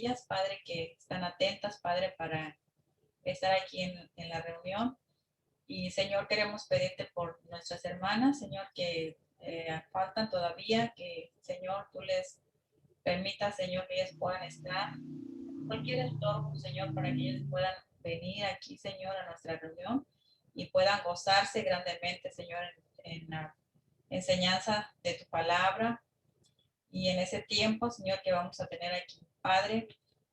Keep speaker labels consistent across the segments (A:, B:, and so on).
A: ellas, Padre, que están atentas, Padre, para estar aquí en la reunión. Y Señor, queremos pedirte por nuestras hermanas, Señor, que faltan todavía, que Señor, tú les permitas, Señor, que ellas puedan estar. Cualquier estorbo, Señor, para que ellas puedan venir aquí, Señor, a nuestra reunión y puedan gozarse grandemente, Señor, en la enseñanza de tu palabra. Y en ese tiempo, Señor, que vamos a tener aquí, Padre,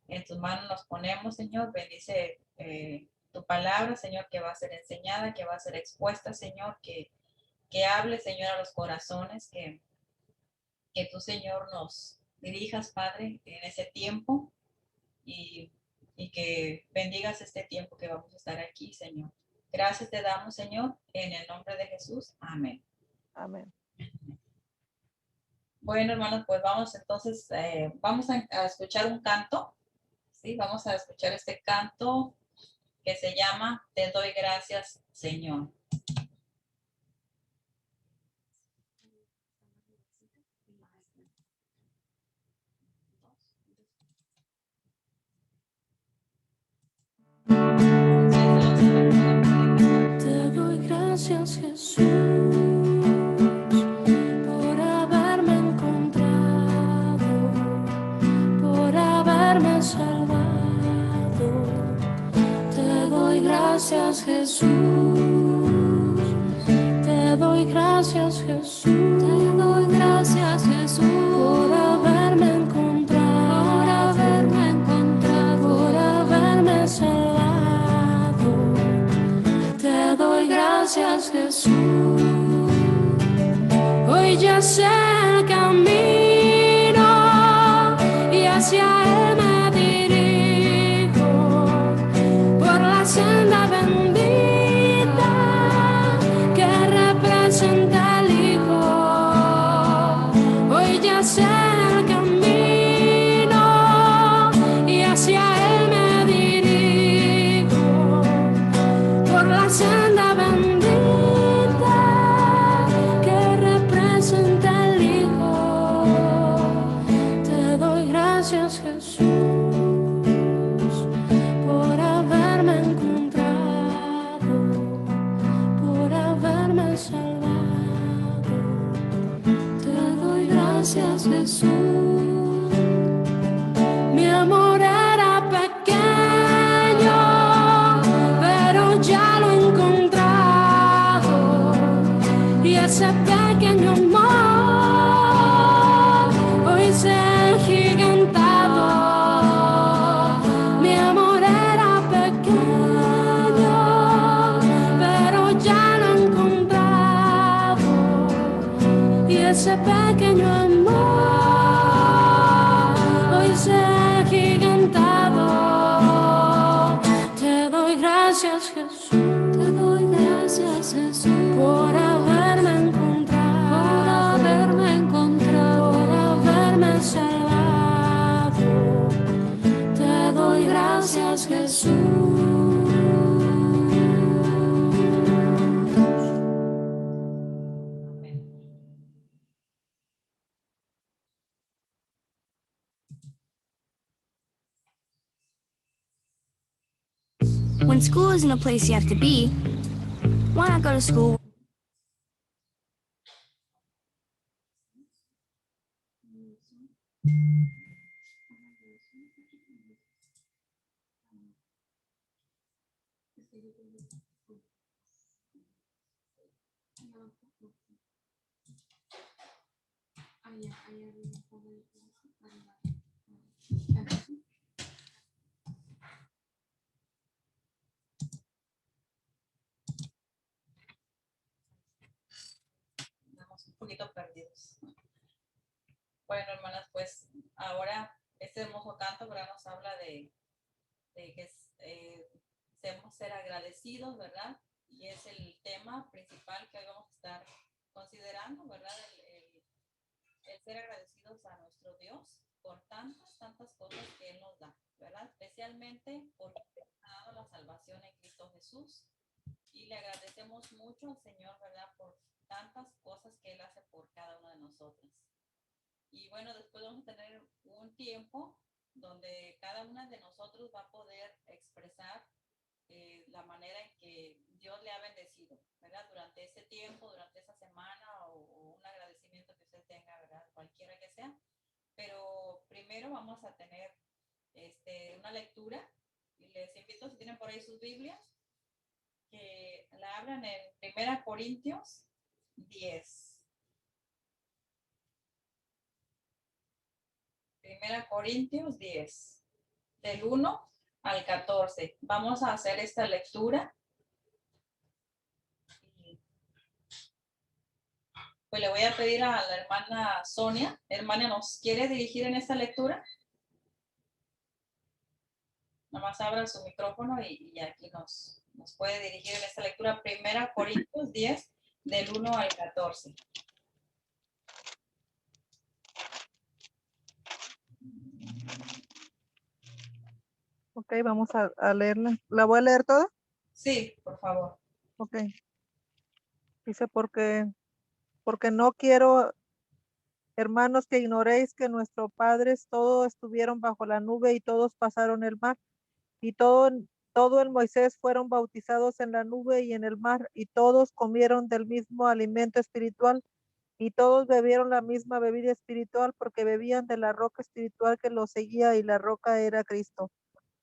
A: en tus manos nos ponemos, Señor. Bendice tu palabra, Señor, que va a ser enseñada, que va a ser expuesta, Señor, que hable, Señor, a los corazones, que tú, Señor, nos dirijas, Padre, en ese tiempo y, y que bendigas este tiempo que vamos a estar aquí, Señor. Gracias te damos, Señor, en el nombre de Jesús. Amén.
B: Amén.
A: Bueno, hermanos, pues vamos entonces, vamos a escuchar un canto, ¿sí? Vamos a escuchar este canto que se llama Te doy gracias, Señor.
C: Te doy gracias, Jesús, por haberme encontrado, por haberme salvado. Te doy gracias, Jesús. Te doy gracias, Jesús. Te doy gracias, Jesús, por haberme encontrado, por haberme salvado. Te doy gracias, Jesús. Hoy ya sé el camino y hacia él me dirijo por la senda bendita que representa el Hijo. Hoy ya sé el camino y hacia él me dirijo por la senda bendita que representa el Hijo. Te doy gracias, Jesús, por haberme encontrado, por haberme salvado. Te doy gracias, Jesús. Mi amor era pequeño, pero ya lo he encontrado. Y ese pequeño amor hoy se ha gigantado. Mi amor era pequeño, pero ya lo he encontrado. Y ese pequeño amor hoy se ha gigantado. Te doy gracias, Jesús. Te doy gracias, Jesús, por haberme encontrado, por haberme salvado. Te doy gracias, Jesús.
D: When school isn't a place you have to be, why not go to school?
A: Estamos un poquito perdidos. Bueno, hermanas, pues ahora este hermoso canto, ¿verdad? Nos habla de que debemos ser agradecidos, ¿verdad? Y es el tema principal que hoy vamos a estar considerando, ¿verdad? El ser agradecidos a nuestro Dios por tantas cosas que Él nos da, ¿verdad? Especialmente porque nos ha dado la salvación en Cristo Jesús. Y le agradecemos mucho al Señor, ¿verdad? Por tantas cosas que Él hace por cada una de nosotras. Y bueno, después vamos a tener un tiempo donde cada cada una de nosotros va a poder expresar la manera en que Dios le ha bendecido, ¿verdad? Durante ese tiempo, durante esa semana o un agradecimiento que usted tenga, ¿verdad? Cualquiera que sea. Pero primero vamos a tener una lectura y les invito, si tienen por ahí sus Biblias, que la abran en 1 Corintios 10. 1 Corintios 10, del 1 al 14. Vamos a hacer esta lectura. Pues le voy a pedir a la hermana Sonia. Hermana, ¿nos quiere dirigir en esta lectura? Nada más abra su micrófono y aquí nos puede dirigir en esta lectura. 1 Corintios 10, del 1 al 14.
B: Ok, vamos a leerla. ¿La voy a leer toda?
A: Sí, por favor.
B: Ok. Dice, porque no quiero, hermanos, que ignoréis que nuestros padres todos estuvieron bajo la nube y todos pasaron el mar. Y todo en Moisés fueron bautizados en la nube y en el mar, y todos comieron del mismo alimento espiritual, y todos bebieron la misma bebida espiritual, porque bebían de la roca espiritual que los seguía, y la roca era Cristo.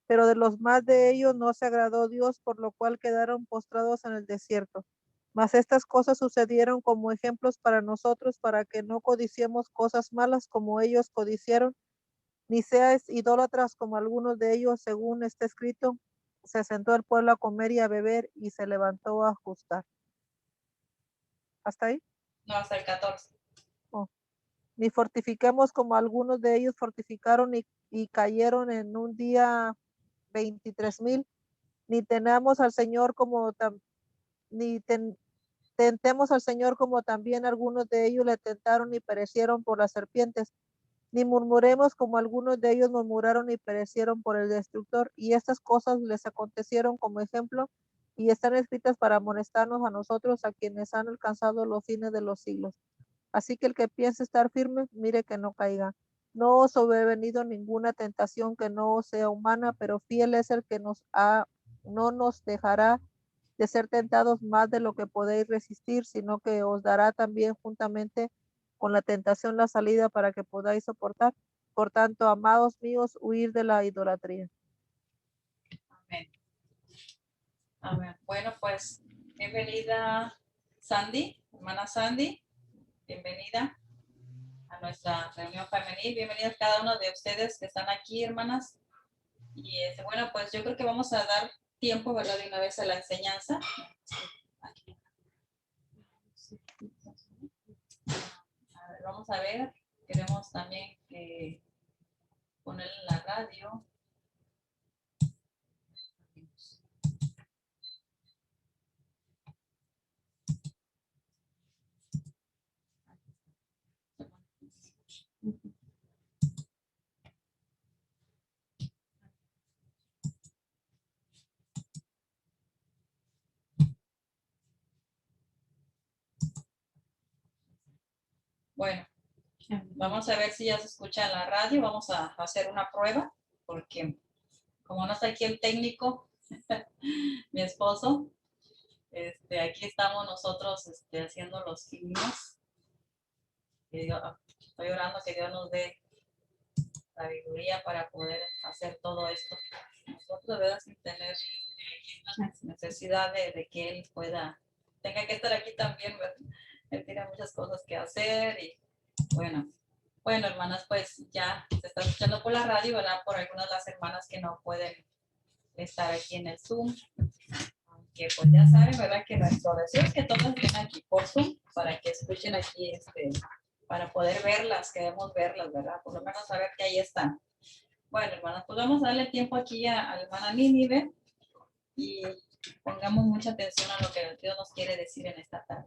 B: Pero de los más de ellos no se agradó Dios, por lo cual quedaron postrados en el desierto. Mas estas cosas sucedieron como ejemplos para nosotros, para que no codiciemos cosas malas como ellos codiciaron, ni seáis idólatras como algunos de ellos, según está escrito, se sentó el pueblo a comer y a beber, y se levantó a ajustar. ¿Hasta ahí?
A: No, hasta el 14.
B: Oh. Ni fortifiquemos como algunos de ellos fortificaron y cayeron en un día 23,000. Ni tenemos al Señor como tentemos al Señor como también algunos de ellos le tentaron y perecieron por las serpientes. Ni murmuremos como algunos de ellos murmuraron y perecieron por el destructor. Y estas cosas les acontecieron como ejemplo y están escritas para amonestarnos a nosotros, a quienes han alcanzado los fines de los siglos. Así que el que piense estar firme, mire que no caiga. No os sobrevenido ninguna tentación que no sea humana, pero fiel es el que no nos dejará de ser tentados más de lo que podéis resistir, sino que os dará también juntamente con la tentación la salida para que podáis soportar. Por tanto, amados míos, huir de la idolatría.
A: Amén. Amén. Bueno, pues bienvenida Sandy, hermana Sandy. Bienvenida a nuestra reunión femenil. Bienvenidos cada uno de ustedes que están aquí, hermanas. Y bueno, pues yo creo que vamos a dar tiempo, ¿verdad? De una vez a la enseñanza. A ver, vamos a ver. Queremos también poner en la radio. Bueno, vamos a ver si ya se escucha en la radio. Vamos a hacer una prueba, porque como no está aquí el técnico, mi esposo, aquí estamos nosotros haciendo los signos. Estoy orando que Dios nos dé sabiduría para poder hacer todo esto. Nosotros, ¿verdad? Sin tener necesidad de que Él tenga que estar aquí también, ¿verdad? Él tiene muchas cosas que hacer y bueno, hermanas, pues ya se está escuchando por la radio, ¿verdad? Por algunas de las hermanas que no pueden estar aquí en el Zoom. Aunque pues ya saben, ¿verdad? Que nuestro deseo es que todas estén aquí por Zoom para que escuchen aquí, para poder verlas, queremos verlas, ¿verdad? Por lo menos saber que ahí están. Bueno, hermanas, pues vamos a darle tiempo aquí a la hermana Nínive y pongamos mucha atención a lo que Dios nos quiere decir en esta tarde.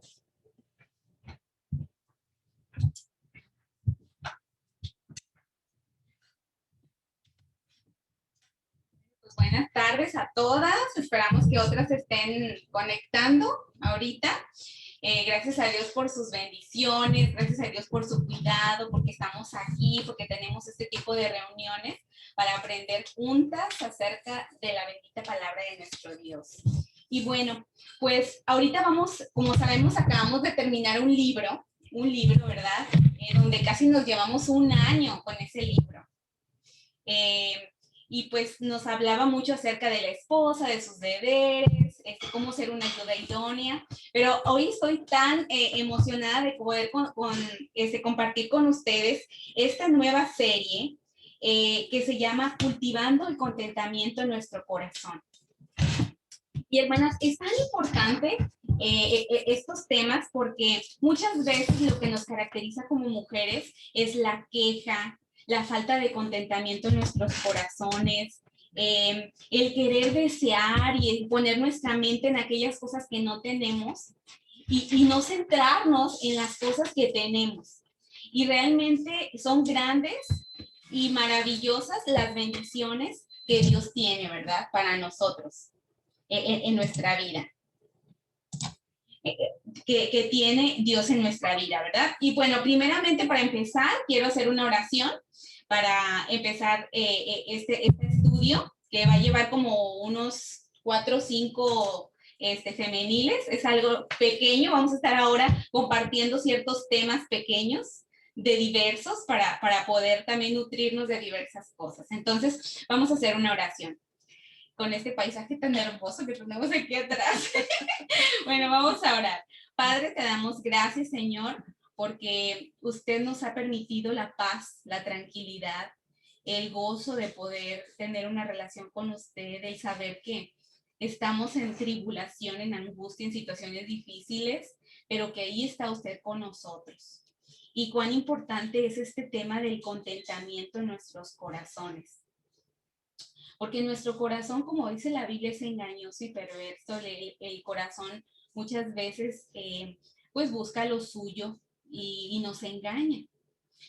E: Pues buenas tardes a todas. Esperamos que otras estén conectando ahorita. Gracias a Dios por sus bendiciones, gracias a Dios por su cuidado, porque estamos aquí, porque tenemos este tipo de reuniones. para aprender juntas acerca de la bendita palabra de nuestro Dios. Y bueno, pues ahorita vamos, como sabemos, acabamos de terminar un libro, ¿verdad? Donde casi nos llevamos un año con ese libro. Y pues nos hablaba mucho acerca de la esposa, de sus deberes, cómo ser una ayuda idónea, pero hoy estoy tan emocionada de poder compartir con ustedes esta nueva serie que se llama Cultivando el Contentamiento en Nuestro Corazón. Y hermanas, es tan importante estos temas porque muchas veces lo que nos caracteriza como mujeres es la queja, la falta de contentamiento en nuestros corazones, el querer desear y poner nuestra mente en aquellas cosas que no tenemos y no centrarnos en las cosas que tenemos. Y realmente son grandes y maravillosas las bendiciones que Dios tiene, ¿verdad? Para nosotros en nuestra vida. Que tiene Dios en nuestra vida, ¿verdad? Y bueno, primeramente para empezar, quiero hacer una oración para empezar este estudio, que va a llevar como unos 4 o 5 femeniles. Es algo pequeño, vamos a estar ahora compartiendo ciertos temas pequeños de diversos para poder también nutrirnos de diversas cosas. Entonces, vamos a hacer una oración con este paisaje tan hermoso que tenemos aquí atrás. Bueno, vamos a orar. Padre, te damos gracias, Señor, porque usted nos ha permitido la paz, la tranquilidad, el gozo de poder tener una relación con usted y saber que estamos en tribulación, en angustia, en situaciones difíciles, pero que ahí está usted con nosotros. Y cuán importante es este tema del contentamiento en nuestros corazones. Porque nuestro corazón, como dice la Biblia, es engañoso y perverso. El corazón muchas veces pues busca lo suyo y nos engaña.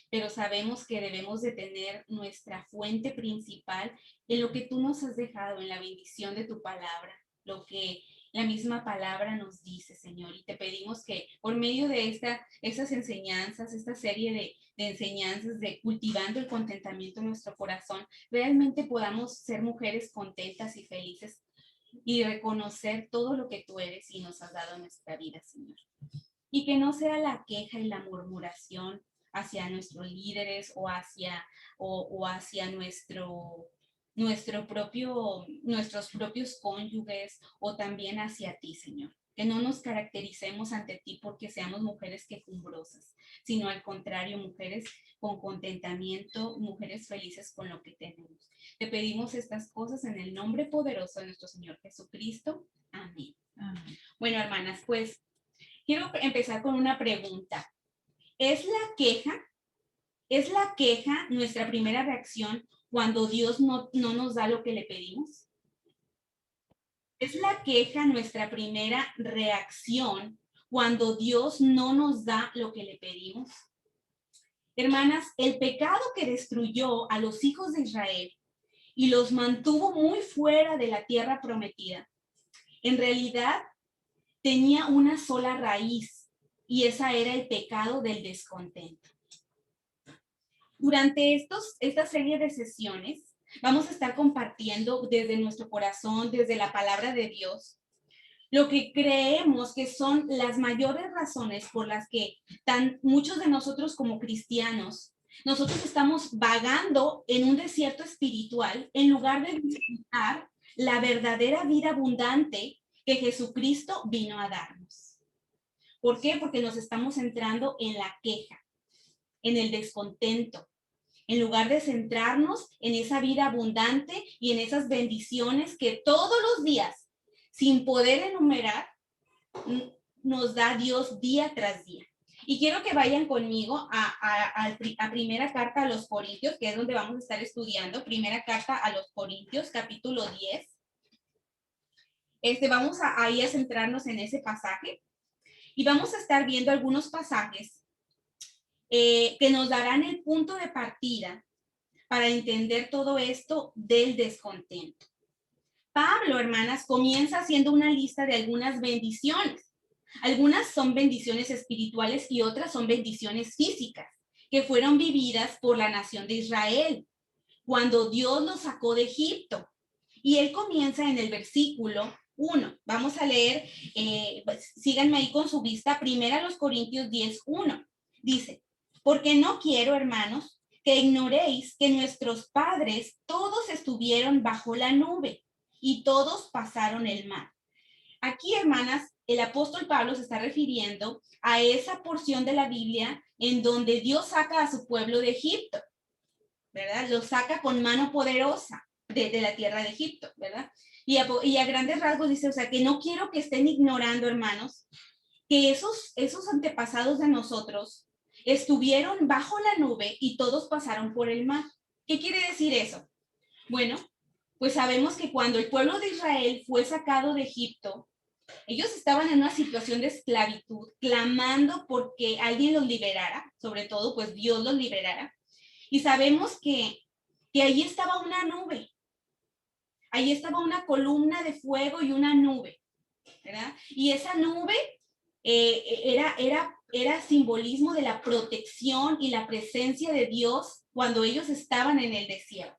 E: Pero sabemos que debemos de tener nuestra fuente principal en lo que tú nos has dejado, en la bendición de tu palabra, lo que la misma palabra nos dice, Señor. Y te pedimos que por medio de estas enseñanzas, esta serie de enseñanzas de cultivando el contentamiento en nuestro corazón, realmente podamos ser mujeres contentas y felices y reconocer todo lo que tú eres y nos has dado en nuestra vida, Señor. Y que no sea la queja y la murmuración hacia nuestros líderes o hacia nuestros propios cónyuges o también hacia ti, Señor. Que no nos caractericemos ante ti porque seamos mujeres quejumbrosas, sino al contrario, mujeres con contentamiento, mujeres felices con lo que tenemos. Te pedimos estas cosas en el nombre poderoso de nuestro Señor Jesucristo. Amén. Amén. Bueno, hermanas, pues quiero empezar con una pregunta. ¿Es la queja nuestra primera reacción cuando Dios no nos da lo que le pedimos? ¿Es la queja nuestra primera reacción cuando Dios no nos da lo que le pedimos? Hermanas, el pecado que destruyó a los hijos de Israel y los mantuvo muy fuera de la tierra prometida, en realidad tenía una sola raíz, y esa era el pecado del descontento. Durante esta serie de sesiones, vamos a estar compartiendo desde nuestro corazón, desde la palabra de Dios, lo que creemos que son las mayores razones por las que muchos de nosotros como cristianos, nosotros estamos vagando en un desierto espiritual en lugar de disfrutar la verdadera vida abundante que Jesucristo vino a darnos. ¿Por qué? Porque nos estamos centrando en la queja, en el descontento, en lugar de centrarnos en esa vida abundante y en esas bendiciones que todos los días, sin poder enumerar, nos da Dios día tras día. Y quiero que vayan conmigo a primera carta a los Corintios, que es donde vamos a estar estudiando, primera carta a los Corintios, capítulo 10. Vamos ahí a centrarnos en ese pasaje y vamos a estar viendo algunos pasajes que nos darán el punto de partida para entender todo esto del descontento. Pablo, hermanas, comienza haciendo una lista de algunas bendiciones. Algunas son bendiciones espirituales y otras son bendiciones físicas que fueron vividas por la nación de Israel. cuando Dios los sacó de Egipto. Y él comienza en el versículo 1. Vamos a leer, síganme ahí con su vista, 1 Corintios 10:1. Dice, porque no quiero, hermanos, que ignoréis que nuestros padres todos estuvieron bajo la nube y todos pasaron el mar. Aquí, hermanas, el apóstol Pablo se está refiriendo a esa porción de la Biblia en donde Dios saca a su pueblo de Egipto, ¿verdad? Lo saca con mano poderosa de la tierra de Egipto, ¿verdad? Y a grandes rasgos dice, o sea, que no quiero que estén ignorando, hermanos, que esos antepasados de nosotros estuvieron bajo la nube y todos pasaron por el mar. ¿Qué quiere decir eso? Bueno, pues sabemos que cuando el pueblo de Israel fue sacado de Egipto, ellos estaban en una situación de esclavitud, clamando porque alguien los liberara, sobre todo pues Dios los liberara. Y sabemos que ahí estaba una nube, ahí estaba una columna de fuego y una nube, ¿verdad? Y esa nube era simbolismo de la protección y la presencia de Dios cuando ellos estaban en el desierto.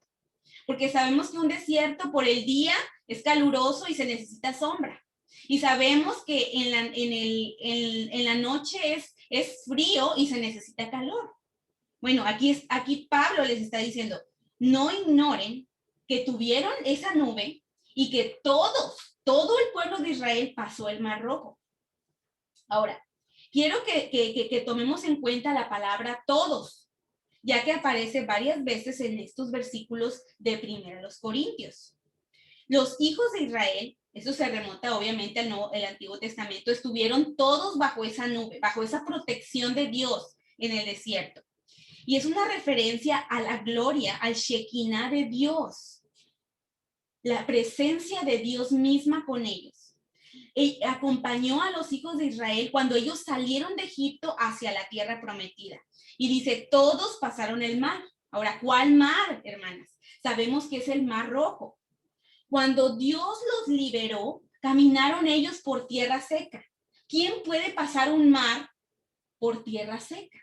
E: Porque sabemos que un desierto por el día es caluroso y se necesita sombra. Y sabemos que en la noche es frío y se necesita calor. Bueno, aquí Pablo les está diciendo, no ignoren que tuvieron esa nube y que todo el pueblo de Israel pasó el Mar Rojo. Ahora, quiero que tomemos en cuenta la palabra todos, ya que aparece varias veces en estos versículos de 1 Corintios. Los hijos de Israel, eso se remonta obviamente al Antiguo Testamento, estuvieron todos bajo esa nube, bajo esa protección de Dios en el desierto. Y es una referencia a la gloria, al Shekinah de Dios, la presencia de Dios misma con ellos. Y acompañó a los hijos de Israel cuando ellos salieron de Egipto hacia la tierra prometida. Y dice, todos pasaron el mar. Ahora, ¿cuál mar, hermanas? Sabemos que es el Mar Rojo. Cuando Dios los liberó, caminaron ellos por tierra seca. ¿Quién puede pasar un mar por tierra seca?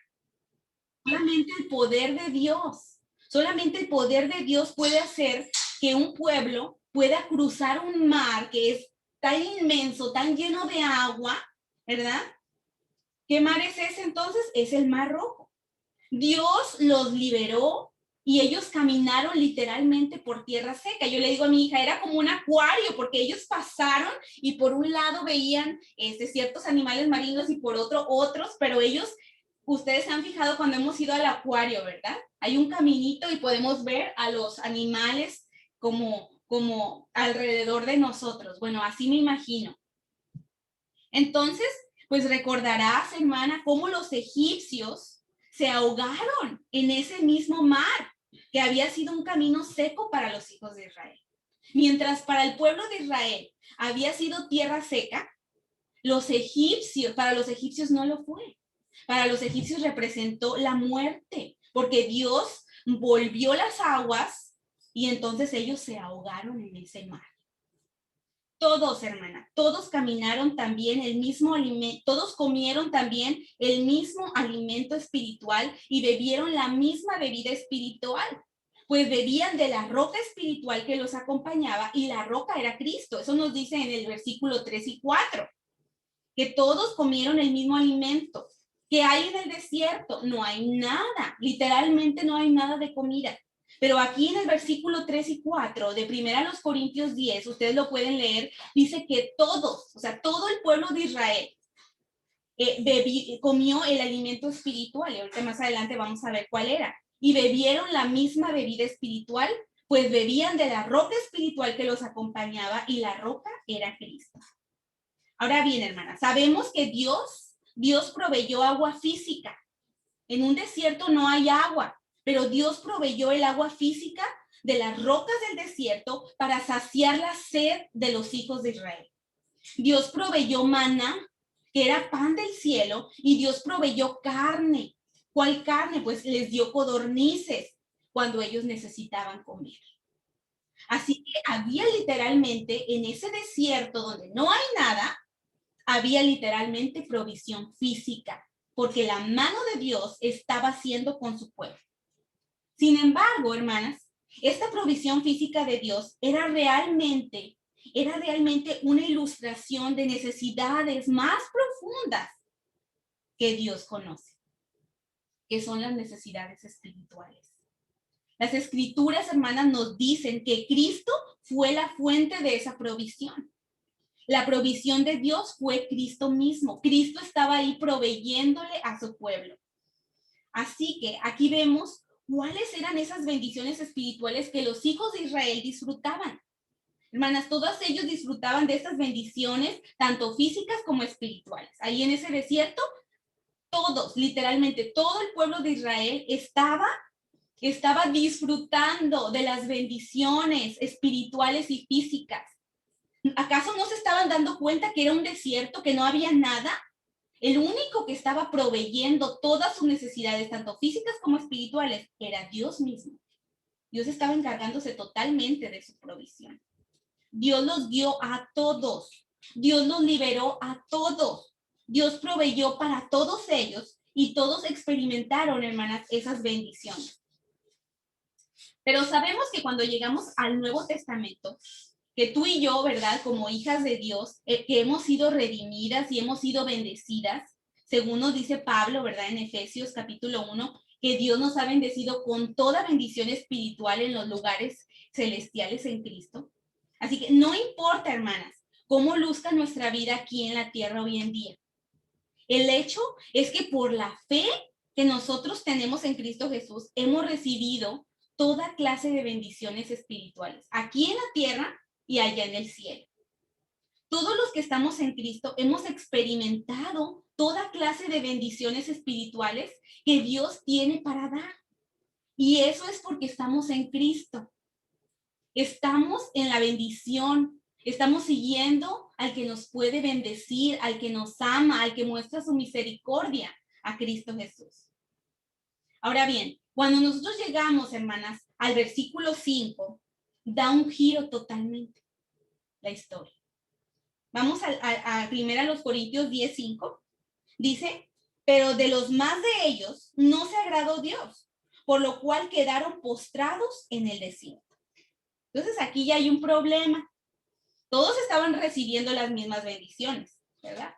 E: Solamente el poder de Dios. Solamente el poder de Dios puede hacer que un pueblo pueda cruzar un mar que es tan inmenso, tan lleno de agua, ¿verdad? ¿Qué mar es ese entonces? Es el Mar Rojo. Dios los liberó y ellos caminaron literalmente por tierra seca. Yo le digo a mi hija, era como un acuario, porque ellos pasaron y por un lado veían ciertos animales marinos y por otro otros, pero ellos, ustedes se han fijado cuando hemos ido al acuario, ¿verdad? Hay un caminito y podemos ver a los animales como alrededor de nosotros. Bueno, así me imagino. Entonces, pues recordarás, hermana, cómo los egipcios se ahogaron en ese mismo mar, que había sido un camino seco para los hijos de Israel. Mientras para el pueblo de Israel había sido tierra seca, para los egipcios no lo fue. Para los egipcios representó la muerte, porque Dios volvió las aguas y entonces ellos se ahogaron en ese mar. Todos, hermana, todos caminaron también el mismo alimento, todos comieron también el mismo alimento espiritual y bebieron la misma bebida espiritual, pues bebían de la roca espiritual que los acompañaba y la roca era Cristo. Eso nos dice en el versículo 3 y 4, que todos comieron el mismo alimento. ¿Qué hay en el desierto? No hay nada, literalmente no hay nada de comida. Pero aquí en el versículo 3 y 4 de 1 Corintios 10, ustedes lo pueden leer, dice que todos, o sea, todo el pueblo de Israel comió el alimento espiritual. Y ahorita más adelante vamos a ver cuál era. Y bebieron la misma bebida espiritual, pues bebían de la roca espiritual que los acompañaba y la roca era Cristo. Ahora bien, hermanas, sabemos que Dios proveyó agua física. En un desierto no hay agua, pero Dios proveyó el agua física de las rocas del desierto para saciar la sed de los hijos de Israel. Dios proveyó maná, que era pan del cielo, y Dios proveyó carne. ¿Cuál carne? Pues les dio codornices cuando ellos necesitaban comer. Así que había literalmente en ese desierto donde no hay nada, había literalmente provisión física, porque la mano de Dios estaba haciendo con su pueblo. Sin embargo, hermanas, Esta provisión física de Dios era realmente una ilustración de necesidades más profundas que Dios conoce, que son las necesidades espirituales. Las escrituras, hermanas, nos dicen que Cristo fue la fuente de esa provisión. La provisión de Dios fue Cristo mismo. Cristo estaba ahí proveyéndole a su pueblo. Así que aquí vemos cuáles eran esas bendiciones espirituales que los hijos de Israel disfrutaban. Hermanas, todos ellos disfrutaban de estas bendiciones, tanto físicas como espirituales. Ahí en ese desierto, todos, literalmente todo el pueblo de Israel estaba disfrutando de las bendiciones espirituales y físicas. ¿Acaso no se estaban dando cuenta que era un desierto, que no había nada? El único que estaba proveyendo todas sus necesidades, tanto físicas como espirituales, era Dios mismo. Dios estaba encargándose totalmente de su provisión. Dios los dio a todos. Dios los liberó a todos. Dios proveyó para todos ellos y todos experimentaron, hermanas, esas bendiciones. Pero sabemos que cuando llegamos al Nuevo Testamento, que tú y yo, ¿verdad? Como hijas de Dios, que hemos sido redimidas y hemos sido bendecidas, según nos dice Pablo, ¿verdad? En Efesios capítulo 1, que Dios nos ha bendecido con toda bendición espiritual en los lugares celestiales en Cristo. Así que no importa, hermanas, cómo luzca nuestra vida aquí en la tierra hoy en día. El hecho es que por la fe que nosotros tenemos en Cristo Jesús, hemos recibido toda clase de bendiciones espirituales, aquí en la tierra y allá en el cielo. Todos los que estamos en Cristo hemos experimentado toda clase de bendiciones espirituales que Dios tiene para dar. Y eso es porque estamos en Cristo. Estamos en la bendición. Estamos siguiendo al que nos puede bendecir, al que nos ama, al que muestra su misericordia, a Cristo Jesús. Ahora bien, cuando nosotros llegamos, hermanas, al versículo 5, da un giro totalmente la historia. Vamos a 1 Corintios 10:5. Dice, pero de los más de ellos no se agradó Dios, por lo cual quedaron postrados en el desierto. Entonces aquí ya hay un problema. Todos estaban recibiendo las mismas bendiciones, ¿verdad?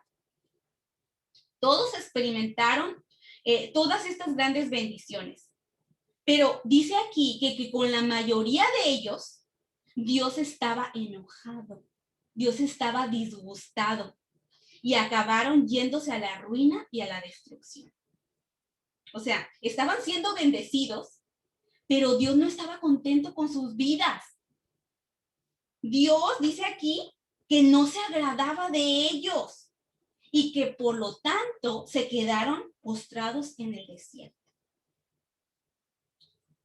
E: Todos experimentaron todas estas grandes bendiciones. Pero dice aquí que con la mayoría de ellos, Dios estaba enojado. Dios estaba disgustado. Y acabaron yéndose a la ruina y a la destrucción. O sea, estaban siendo bendecidos, pero Dios no estaba contento con sus vidas. Dios dice aquí que no se agradaba de ellos y que por lo tanto se quedaron postrados en el desierto.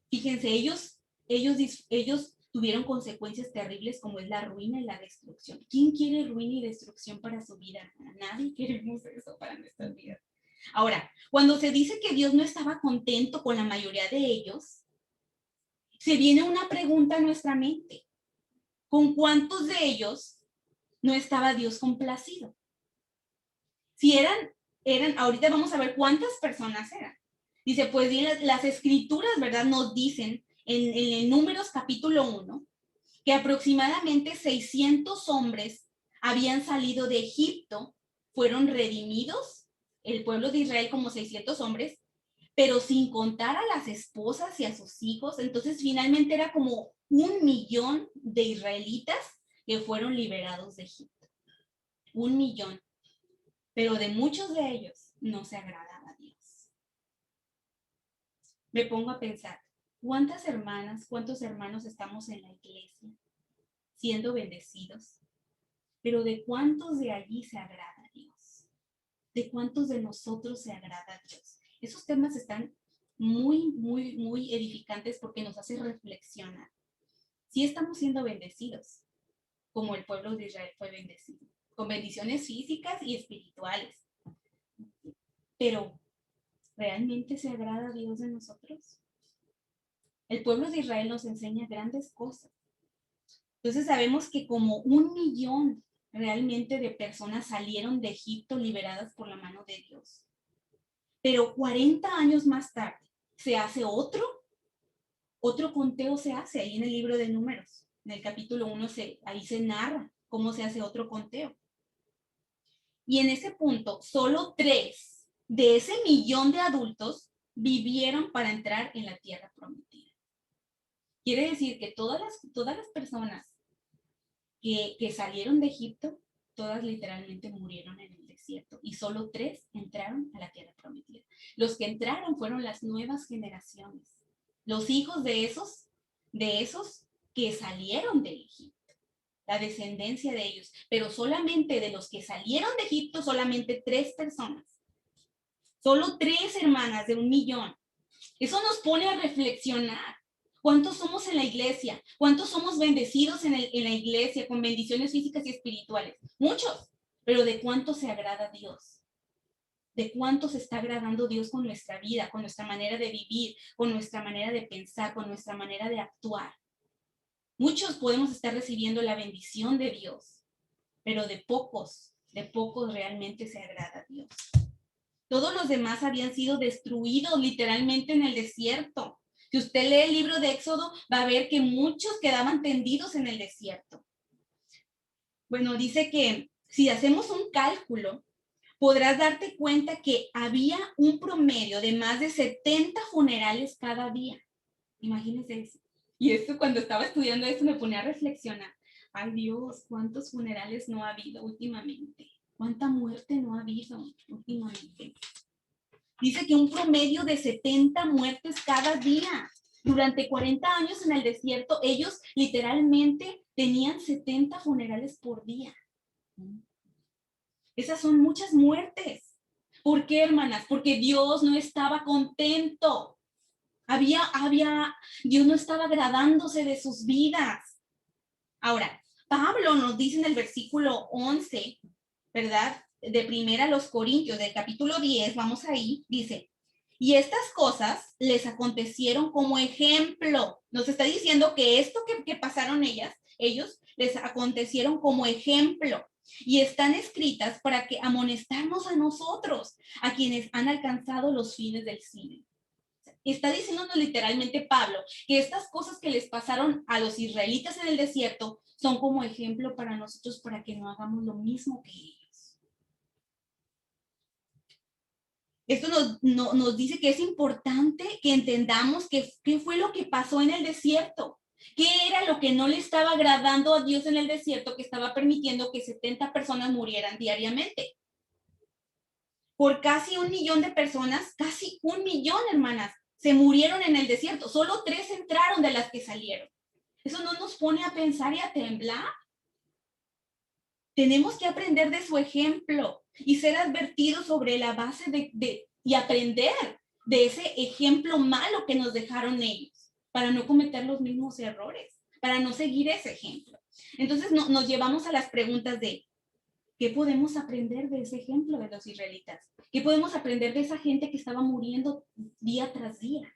E: Fíjense, ellos tuvieron consecuencias terribles como es la ruina y la destrucción. ¿Quién quiere ruina y destrucción para su vida? Nadie queremos eso para nuestras vidas. Ahora, cuando se dice que Dios no estaba contento con la mayoría de ellos, se viene una pregunta a nuestra mente. ¿Con cuántos de ellos no estaba Dios complacido? Si eran, ahorita vamos a ver cuántas personas eran. Dice, pues bien, las escrituras, ¿verdad? Nos dicen en Números capítulo 1, que aproximadamente 600 hombres habían salido de Egipto, fueron redimidos, el pueblo de Israel como 600 hombres, pero sin contar a las esposas y a sus hijos. Entonces finalmente era como 1 millón de israelitas que fueron liberados de Egipto. 1 millón. Pero de muchos de ellos no se agradaba a Dios. Me pongo a pensar, ¿cuántas hermanas, cuántos hermanos estamos en la iglesia siendo bendecidos? Pero ¿de cuántos de allí se agrada a Dios? ¿De cuántos de nosotros se agrada a Dios? Esos temas están muy, muy, muy edificantes porque nos hace reflexionar. Sí estamos siendo bendecidos, como el pueblo de Israel fue bendecido, con bendiciones físicas y espirituales. Pero, ¿realmente se agrada a Dios de nosotros? El pueblo de Israel nos enseña grandes cosas. Entonces sabemos que como 1 millón realmente de personas salieron de Egipto liberadas por la mano de Dios. Pero 40 años más tarde se hace otro Otro conteo se hace ahí en el libro de Números. En el capítulo 1 ahí se narra cómo se hace otro conteo. Y en ese punto, solo 3 de ese 1,000,000 de adultos vivieron para entrar en la tierra prometida. Quiere decir que todas las personas que salieron de Egipto, todas literalmente murieron en el desierto. Y solo 3 entraron a la tierra prometida. Los que entraron fueron las nuevas generaciones. Los hijos de esos que salieron de Egipto. La descendencia de ellos, pero solamente de los que salieron de Egipto, solamente 3 personas. Solo 3 hermanas de 1,000,000. Eso nos pone a reflexionar. ¿Cuántos somos en la iglesia? ¿Cuántos somos bendecidos en la iglesia con bendiciones físicas y espirituales? Muchos, pero ¿de cuánto se agrada Dios? ¿De cuánto se está agradando Dios con nuestra vida, con nuestra manera de vivir, con nuestra manera de pensar, con nuestra manera de actuar? Muchos podemos estar recibiendo la bendición de Dios, pero de pocos realmente se agrada a Dios. Todos los demás habían sido destruidos literalmente en el desierto. Si usted lee el libro de Éxodo, va a ver que muchos quedaban tendidos en el desierto. Bueno, dice que si hacemos un cálculo, podrás darte cuenta que había un promedio de más de 70 funerales cada día. Imagínense eso. Y esto, cuando estaba estudiando esto, me ponía a reflexionar. Ay, Dios, ¿cuántos funerales no ha habido últimamente? ¿Cuánta muerte no ha habido últimamente? Dice que un promedio de 70 muertes cada día. Durante 40 años en el desierto, ellos literalmente tenían 70 funerales por día. Esas son muchas muertes. ¿Por qué, hermanas? Porque Dios no estaba contento. Dios no estaba agradándose de sus vidas. Ahora, Pablo nos dice en el versículo 11, ¿verdad? De 1 Corintios, del capítulo 10, vamos ahí, dice, y estas cosas les acontecieron como ejemplo. Nos está diciendo que esto que pasaron ellos les acontecieron como ejemplo y están escritas para que amonestarnos a nosotros, a quienes han alcanzado los fines del siglo. Está diciéndonos literalmente Pablo que estas cosas que les pasaron a los israelitas en el desierto son como ejemplo para nosotros, para que no hagamos lo mismo que ellos. Esto nos dice que es importante que entendamos qué fue lo que pasó en el desierto. ¿Qué era lo que no le estaba agradando a Dios en el desierto, que estaba permitiendo que 70 personas murieran diariamente? Por casi 1,000,000 de personas, casi 1,000,000, hermanas, se murieron en el desierto. Solo 3 entraron de las que salieron. ¿Eso no nos pone a pensar y a temblar? Tenemos que aprender de su ejemplo y ser advertidos sobre la base y aprender de ese ejemplo malo que nos dejaron ellos, para no cometer los mismos errores, para no seguir ese ejemplo. Entonces nos llevamos a las preguntas de, ¿qué podemos aprender de ese ejemplo de los israelitas? ¿Qué podemos aprender de esa gente que estaba muriendo día tras día?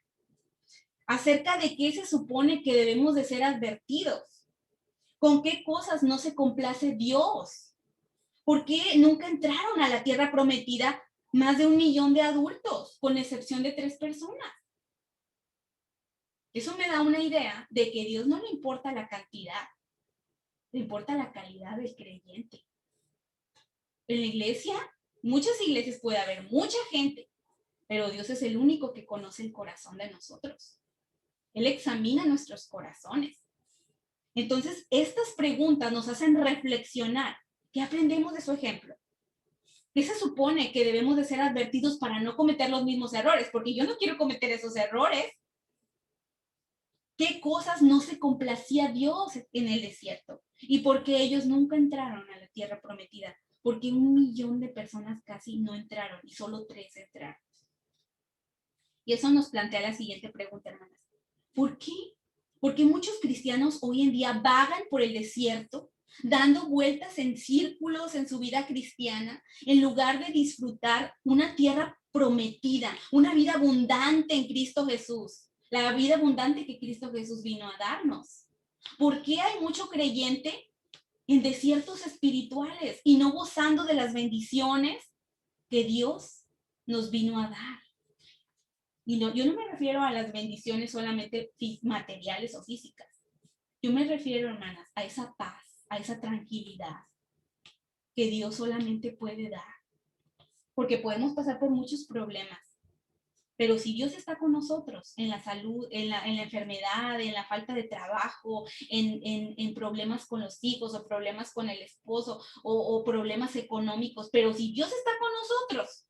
E: Acerca de qué se supone que debemos de ser advertidos. ¿Con qué cosas no se complace Dios? ¿Por qué nunca entraron a la tierra prometida más de 1,000,000 de adultos, con excepción de 3 personas? Eso me da una idea de que a Dios no le importa la cantidad, le importa la calidad del creyente. En la iglesia, muchas iglesias puede haber mucha gente, pero Dios es el único que conoce el corazón de nosotros. Él examina nuestros corazones. Entonces, estas preguntas nos hacen reflexionar. ¿Qué aprendemos de su ejemplo? ¿Qué se supone que debemos de ser advertidos para no cometer los mismos errores? Porque yo no quiero cometer esos errores. ¿Qué cosas no se complacía Dios en el desierto? ¿Y por qué ellos nunca entraron a la tierra prometida? Porque 1,000,000 de personas casi no entraron y solo 3 entraron. Y eso nos plantea la siguiente pregunta, hermanas. ¿Por qué? Porque muchos cristianos hoy en día vagan por el desierto, dando vueltas en círculos en su vida cristiana, en lugar de disfrutar una tierra prometida, una vida abundante en Cristo Jesús, la vida abundante que Cristo Jesús vino a darnos. ¿Por qué hay mucho creyente en desiertos espirituales y no gozando de las bendiciones que Dios nos vino a dar? Y no, yo no me refiero a las bendiciones solamente materiales o físicas. Yo me refiero, hermanas, a esa paz, a esa tranquilidad que Dios solamente puede dar. Porque podemos pasar por muchos problemas. Pero si Dios está con nosotros en la salud, en la enfermedad, en la falta de trabajo, en problemas con los hijos o problemas con el esposo o problemas económicos, pero si Dios está con nosotros,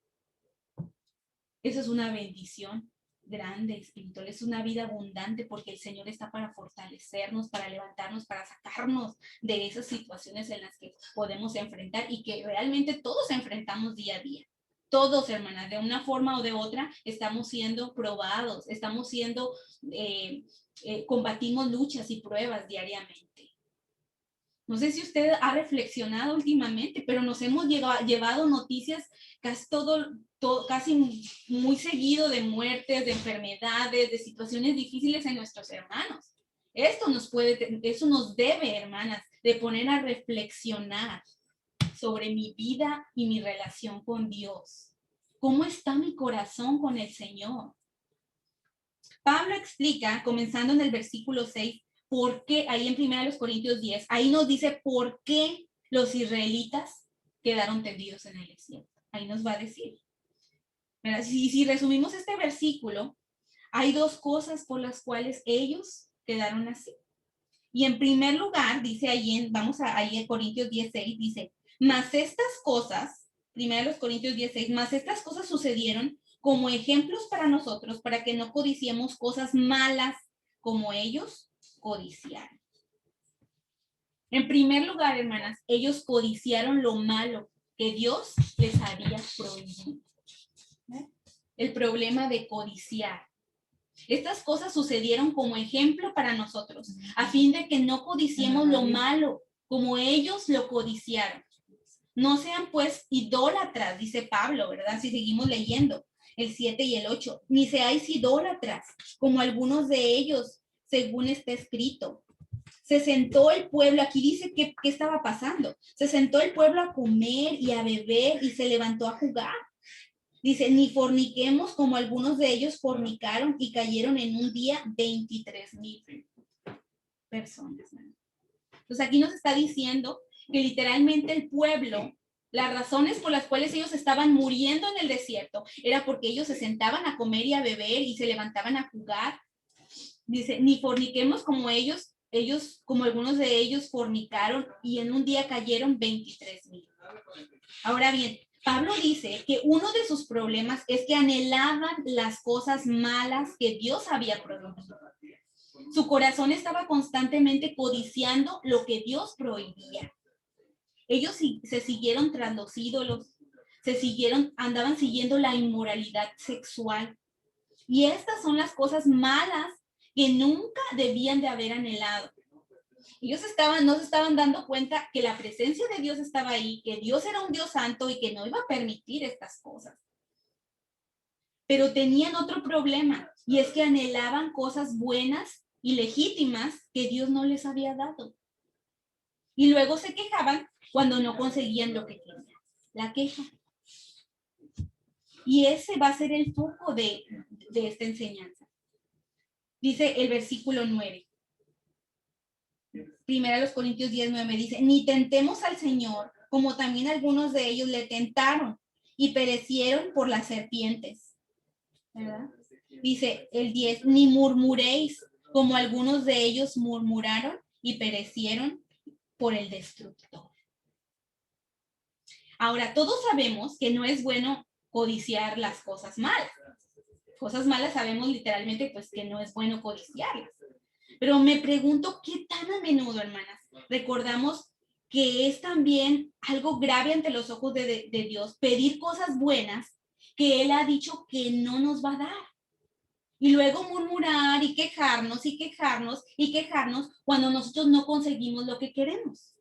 E: eso es una bendición grande, espiritual, es una vida abundante porque el Señor está para fortalecernos, para levantarnos, para sacarnos de esas situaciones en las que podemos enfrentar y que realmente todos enfrentamos día a día. Todos, hermanas, de una forma o de otra, estamos siendo probados, estamos siendo, combatimos luchas y pruebas diariamente. No sé si usted ha reflexionado últimamente, pero nos hemos llevado noticias casi muy seguido de muertes, de enfermedades, de situaciones difíciles en nuestros hermanos. Eso nos debe, hermanas, de poner a reflexionar sobre mi vida y mi relación con Dios. ¿Cómo está mi corazón con el Señor? Pablo explica, comenzando en el versículo 6, por qué, ahí en 1 Corintios 10, ahí nos dice por qué los israelitas quedaron tendidos en el desierto. Ahí nos va a decir. Si resumimos este versículo, hay dos cosas por las cuales ellos quedaron así. Y en primer lugar, dice ahí ahí en Corintios 10:6, dice, mas estas cosas, 1 Corintios 10:6, mas estas cosas sucedieron como ejemplos para nosotros, para que no codiciemos cosas malas como ellos codiciaron. En primer lugar, hermanas, ellos codiciaron lo malo que Dios les había prohibido. El problema de codiciar. Estas cosas sucedieron como ejemplo para nosotros, a fin de que no codiciemos lo malo como ellos lo codiciaron. No sean pues idólatras, dice Pablo, ¿verdad? Si seguimos leyendo el 7 y el 8, ni seáis idólatras, como algunos de ellos, según está escrito. Se sentó el pueblo, aquí dice qué estaba pasando. Se sentó el pueblo a comer y a beber y se levantó a jugar. Dice, ni forniquemos como algunos de ellos fornicaron y cayeron en un día 23,000 personas. Entonces aquí nos está diciendo que literalmente el pueblo, las razones por las cuales ellos estaban muriendo en el desierto, era porque ellos se sentaban a comer y a beber y se levantaban a jugar. Dice, ni forniquemos como ellos como algunos de ellos fornicaron y en un día cayeron 23,000. Ahora bien, Pablo dice que uno de sus problemas es que anhelaban las cosas malas que Dios había prohibido. Su corazón estaba constantemente codiciando lo que Dios prohibía. Ellos se siguieron tras los ídolos, andaban siguiendo la inmoralidad sexual. Y estas son las cosas malas que nunca debían de haber anhelado. Ellos no se estaban dando cuenta que la presencia de Dios estaba ahí, que Dios era un Dios santo y que no iba a permitir estas cosas. Pero tenían otro problema, y es que anhelaban cosas buenas y legítimas que Dios no les había dado. Y luego se quejaban cuando no conseguían lo que querían. La queja. Y ese va a ser el foco de esta enseñanza. Dice el versículo 9. 1 Corintios 10:9 dice, ni tentemos al Señor, como también algunos de ellos le tentaron y perecieron por las serpientes. ¿Verdad? Dice el 10, ni murmuréis, como algunos de ellos murmuraron y perecieron por el destructor. Ahora, todos sabemos que no es bueno codiciar las cosas malas. Cosas malas sabemos literalmente pues que no es bueno codiciarlas. Pero me pregunto qué tan a menudo, hermanas, recordamos que es también algo grave ante los ojos de Dios pedir cosas buenas que Él ha dicho que no nos va a dar. Y luego murmurar y quejarnos y quejarnos y quejarnos cuando nosotros no conseguimos lo que queremos.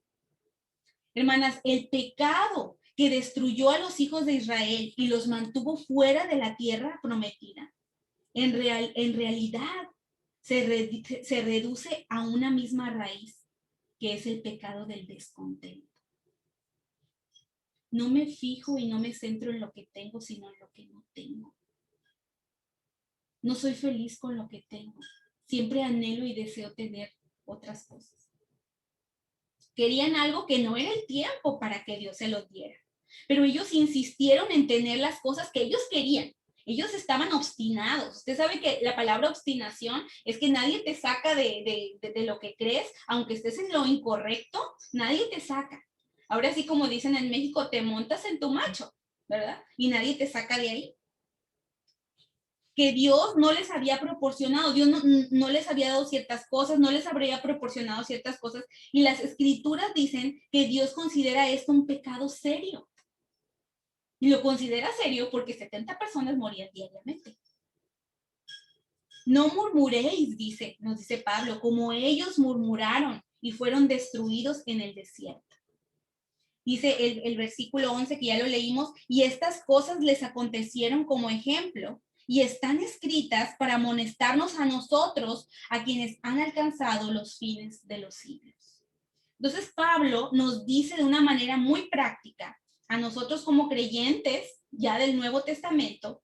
E: Hermanas, el pecado que destruyó a los hijos de Israel y los mantuvo fuera de la tierra prometida, en realidad se reduce a una misma raíz, que es el pecado del descontento. No me fijo y no me centro en lo que tengo, sino en lo que no tengo. no soy feliz con lo que tengo. Siempre anhelo y deseo tener otras cosas. Querían algo que no era el tiempo para que Dios se los diera. Pero ellos insistieron en tener las cosas que ellos querían. Ellos estaban obstinados. Usted sabe que la palabra obstinación es que nadie te saca de lo que crees, aunque estés en lo incorrecto, nadie te saca. Ahora sí, como dicen en México, te montas en tu macho, ¿verdad? Y nadie te saca de ahí. Que Dios no les había proporcionado, Dios no les había dado ciertas cosas, no les habría proporcionado ciertas cosas. Y las escrituras dicen que Dios considera esto un pecado serio. Y lo considera serio porque 70 personas morían diariamente. No murmuréis, nos dice Pablo, como ellos murmuraron y fueron destruidos en el desierto. Dice el versículo 11 que ya lo leímos, y estas cosas les acontecieron como ejemplo y están escritas para amonestarnos a nosotros, a quienes han alcanzado los fines de los siglos. Entonces Pablo nos dice de una manera muy práctica a nosotros como creyentes ya del Nuevo Testamento,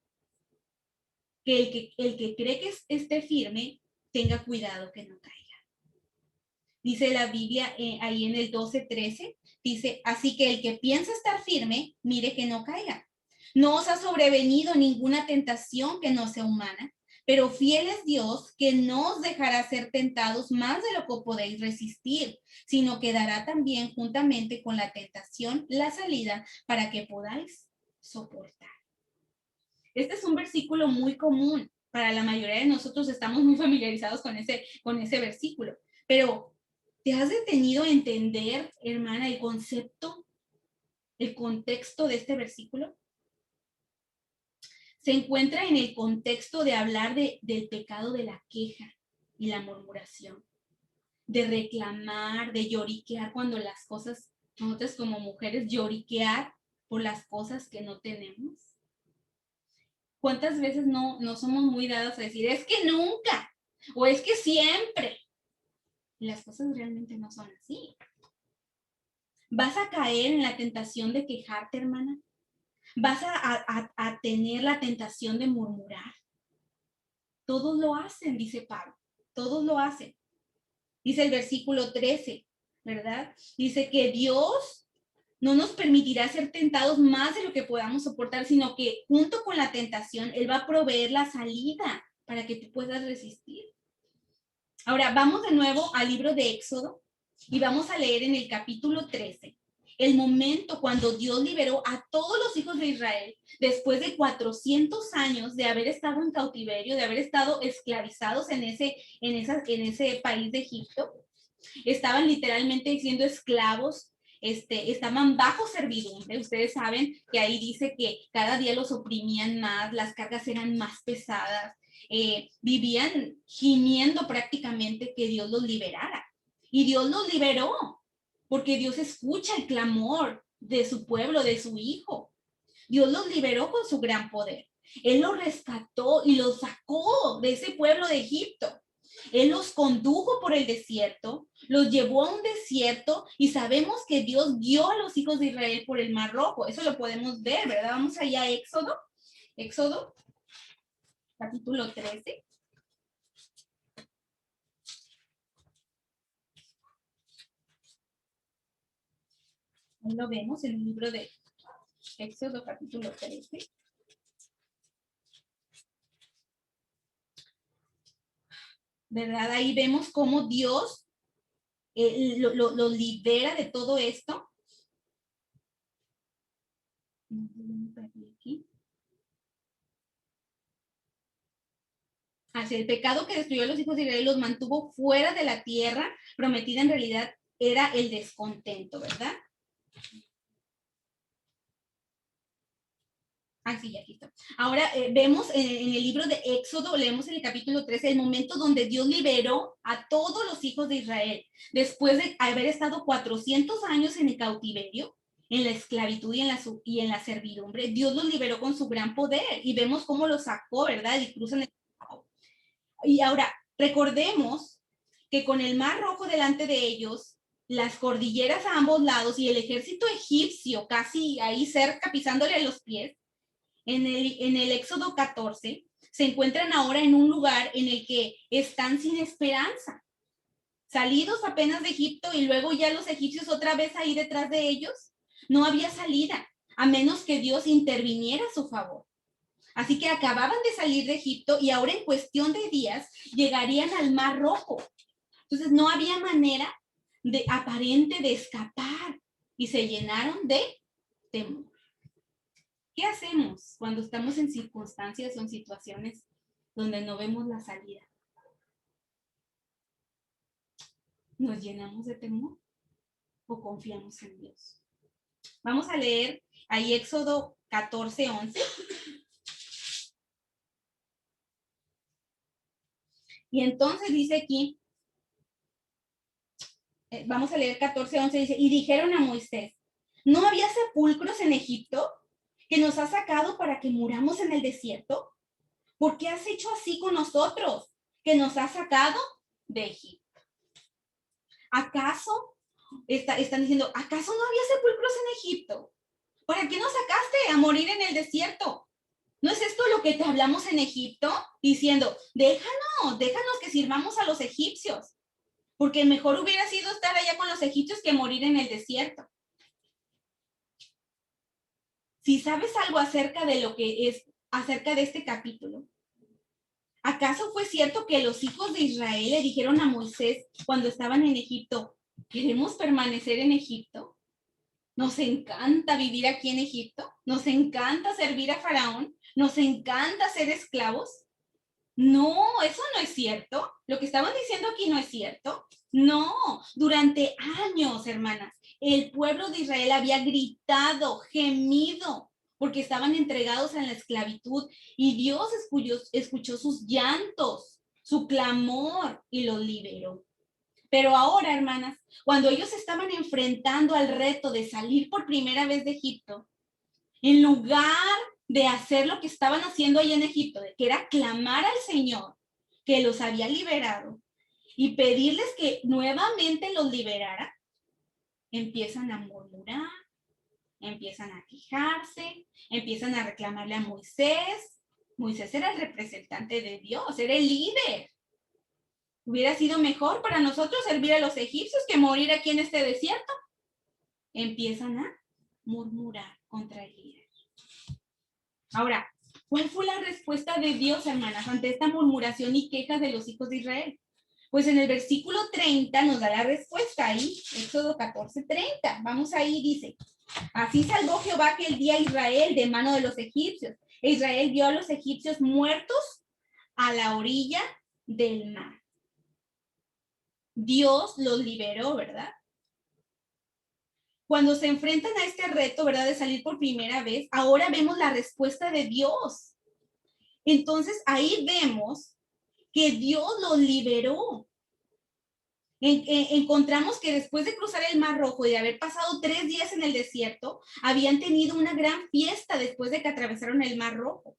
E: que el que cree que esté firme, tenga cuidado que no caiga. Dice la Biblia ahí en el 12:13, dice, así que el que piensa estar firme, mire que no caiga. No os ha sobrevenido ninguna tentación que no sea humana, pero fiel es Dios que no os dejará ser tentados más de lo que podéis resistir, sino que dará también juntamente con la tentación la salida para que podáis soportar. Este es un versículo muy común. Para la mayoría de nosotros estamos muy familiarizados con ese versículo. Pero, ¿te has detenido a entender, hermana, el concepto, el contexto de este versículo? Se encuentra en el contexto de hablar del pecado de la queja y la murmuración, de reclamar, de lloriquear cuando las cosas, nosotros como mujeres, lloriquear por las cosas que no tenemos. ¿Cuántas veces no somos muy dadas a decir, es que nunca, o es que siempre? Y las cosas realmente no son así. ¿Vas a caer en la tentación de quejarte, hermana? ¿Vas a tener la tentación de murmurar? Todos lo hacen, dice Pablo. Todos lo hacen. Dice el versículo 13, ¿verdad? Dice que Dios no nos permitirá ser tentados más de lo que podamos soportar, sino que junto con la tentación, Él va a proveer la salida para que tú puedas resistir. Ahora, vamos de nuevo al libro de Éxodo y vamos a leer en el capítulo 13 el momento cuando Dios liberó a todos los hijos de Israel después de 400 años de haber estado en cautiverio, de haber estado esclavizados en ese país de Egipto. Estaban literalmente siendo esclavos, estaban bajo servidumbre. Ustedes saben que ahí dice que cada día los oprimían más, las cargas eran más pesadas, vivían gimiendo prácticamente que Dios los liberara. Y Dios los liberó, porque Dios escucha el clamor de su pueblo, de su hijo. Dios los liberó con su gran poder. Él los rescató y los sacó de ese pueblo de Egipto. Él los condujo por el desierto, los llevó a un desierto y sabemos que Dios guió a los hijos de Israel por el Mar Rojo. Eso lo podemos ver, ¿verdad? Vamos allá a Éxodo, capítulo 13. Ahí lo vemos en el libro de Éxodo, capítulo 13. ¿Verdad? Ahí vemos cómo Dios lo libera de todo esto. Hacia el pecado que destruyó a los hijos de Israel los mantuvo fuera de la tierra prometida, en realidad era el descontento, ¿verdad? Sí, aquí está. Ahora vemos en el libro de Éxodo, leemos en el capítulo 13, el momento donde Dios liberó a todos los hijos de Israel. Después de haber estado 400 años en el cautiverio, en la esclavitud y en la servidumbre, Dios los liberó con su gran poder y vemos cómo los sacó, ¿verdad? Y cruzan el Mar. Y ahora, recordemos que con el Mar Rojo delante de ellos, las cordilleras a ambos lados y el ejército egipcio casi ahí cerca, pisándole a los pies, en el Éxodo 14, se encuentran ahora en un lugar en el que están sin esperanza, salidos apenas de Egipto y luego ya los egipcios otra vez ahí detrás de ellos. No había salida, a menos que Dios interviniera a su favor. Así que acababan de salir de Egipto y ahora en cuestión de días llegarían al Mar Rojo. Entonces no había manera aparente de escapar y se llenaron de temor. ¿Qué hacemos cuando estamos en circunstancias o en situaciones donde no vemos la salida? ¿Nos llenamos de temor o confiamos en Dios? Vamos a leer ahí Éxodo 14:11. Y entonces dice aquí, vamos a leer 14:11, dice, y dijeron a Moisés, ¿no había sepulcros en Egipto que nos has sacado para que muramos en el desierto? ¿Por qué has hecho así con nosotros, que nos has sacado de Egipto? ¿Acaso, están diciendo, ¿acaso no había sepulcros en Egipto? ¿Para qué nos sacaste a morir en el desierto? ¿No es esto lo que te hablamos en Egipto? Diciendo, déjanos que sirvamos a los egipcios, porque mejor hubiera sido estar allá con los egipcios que morir en el desierto. Si sabes algo acerca de lo que es, acerca de este capítulo, ¿acaso fue cierto que los hijos de Israel le dijeron a Moisés cuando estaban en Egipto, ¿queremos permanecer en Egipto? Nos encanta vivir aquí en Egipto, nos encanta servir a Faraón, nos encanta ser esclavos. No, eso no es cierto. Lo que estaban diciendo aquí no es cierto. No, durante años, hermanas, el pueblo de Israel había gritado, gemido, porque estaban entregados a la esclavitud y Dios escuchó sus llantos, su clamor y los liberó. Pero ahora, hermanas, cuando ellos estaban enfrentando al reto de salir por primera vez de Egipto, en lugar de hacer lo que estaban haciendo allá en Egipto, que era clamar al Señor que los había liberado y pedirles que nuevamente los liberara, empiezan a murmurar, empiezan a quejarse, empiezan a reclamarle a Moisés. Moisés era el representante de Dios, era el líder. Hubiera sido mejor para nosotros servir a los egipcios que morir aquí en este desierto. Empiezan a murmurar contra el líder. Ahora, ¿cuál fue la respuesta de Dios, hermanas, ante esta murmuración y quejas de los hijos de Israel? Pues en el versículo 30 nos da la respuesta ahí, Éxodo 14:30. Vamos ahí, dice, así salvó Jehová aquel día a Israel de mano de los egipcios. E Israel vio a los egipcios muertos a la orilla del mar. Dios los liberó, ¿verdad? Cuando se enfrentan a este reto, ¿verdad? De salir por primera vez, ahora vemos la respuesta de Dios. Entonces, ahí vemos que Dios los liberó. Encontramos que después de cruzar el Mar Rojo y de haber pasado 3 días en el desierto, habían tenido una gran fiesta después de que atravesaron el Mar Rojo.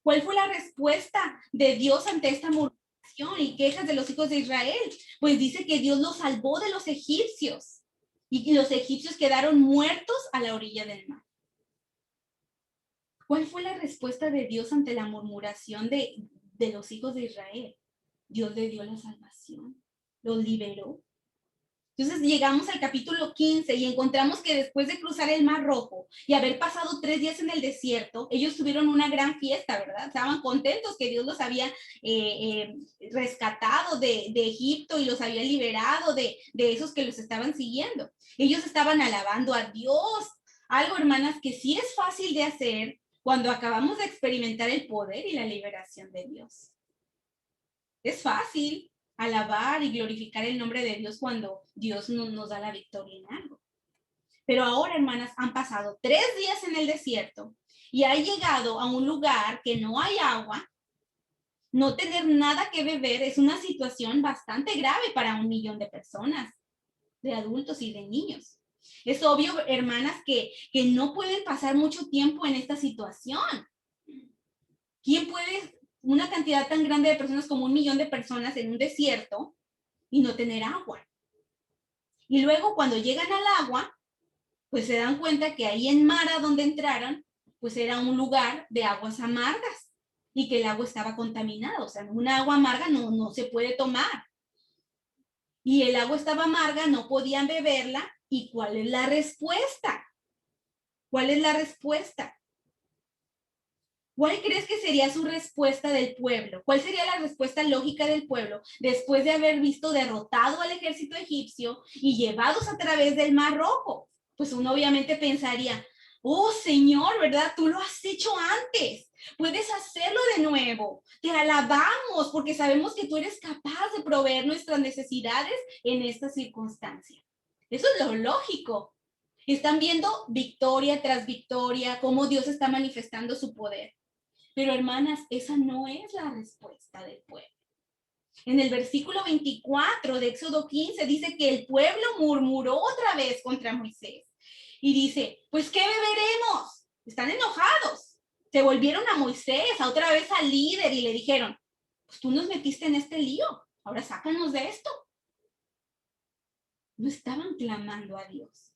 E: ¿Cuál fue la respuesta de Dios ante esta murmuración y quejas de los hijos de Israel? Pues dice que Dios los salvó de los egipcios y los egipcios quedaron muertos a la orilla del mar. ¿Cuál fue la respuesta de Dios ante la murmuración de los hijos de Israel? Dios le dio la salvación, los liberó. Entonces llegamos al capítulo 15 y encontramos que después de cruzar el Mar Rojo y haber pasado 3 días en el desierto, ellos tuvieron una gran fiesta, ¿verdad? Estaban contentos que Dios los había rescatado de Egipto y los había liberado de esos que los estaban siguiendo. Ellos estaban alabando a Dios. Algo, hermanas, que sí es fácil de hacer cuando acabamos de experimentar el poder y la liberación de Dios. Es fácil alabar y glorificar el nombre de Dios cuando Dios nos da la victoria en algo. Pero ahora, hermanas, han pasado 3 días en el desierto y ha llegado a un lugar que no hay agua. No tener nada que beber es una situación bastante grave para 1 millón de personas, de adultos y de niños. Es obvio, hermanas, que no pueden pasar mucho tiempo en esta situación. ¿Quién puede una cantidad tan grande de personas como 1 millón de personas en un desierto y no tener agua? Y luego cuando llegan al agua, pues se dan cuenta que ahí en Mara, donde entraron, pues era un lugar de aguas amargas. y que el agua estaba contaminada. O sea, una agua amarga no se puede tomar. Y el agua estaba amarga, no podían beberla. ¿Y cuál es la respuesta? ¿Cuál es la respuesta? ¿Cuál crees que sería su respuesta del pueblo? ¿Cuál sería la respuesta lógica del pueblo después de haber visto derrotado al ejército egipcio y llevados a través del Mar Rojo? Pues uno obviamente pensaría, oh Señor, ¿verdad? Tú lo has hecho antes. Puedes hacerlo de nuevo. Te alabamos porque sabemos que tú eres capaz de proveer nuestras necesidades en esta circunstancia. Eso es lo lógico. Están viendo victoria tras victoria, cómo Dios está manifestando su poder. Pero hermanas, esa no es la respuesta del pueblo. En el versículo 24 de Éxodo 15 dice que el pueblo murmuró otra vez contra Moisés. Y dice, pues ¿qué beberemos? Están enojados. Se volvieron a Moisés, a otra vez al líder y le dijeron, pues tú nos metiste en este lío, ahora sácanos de esto. No estaban clamando a Dios.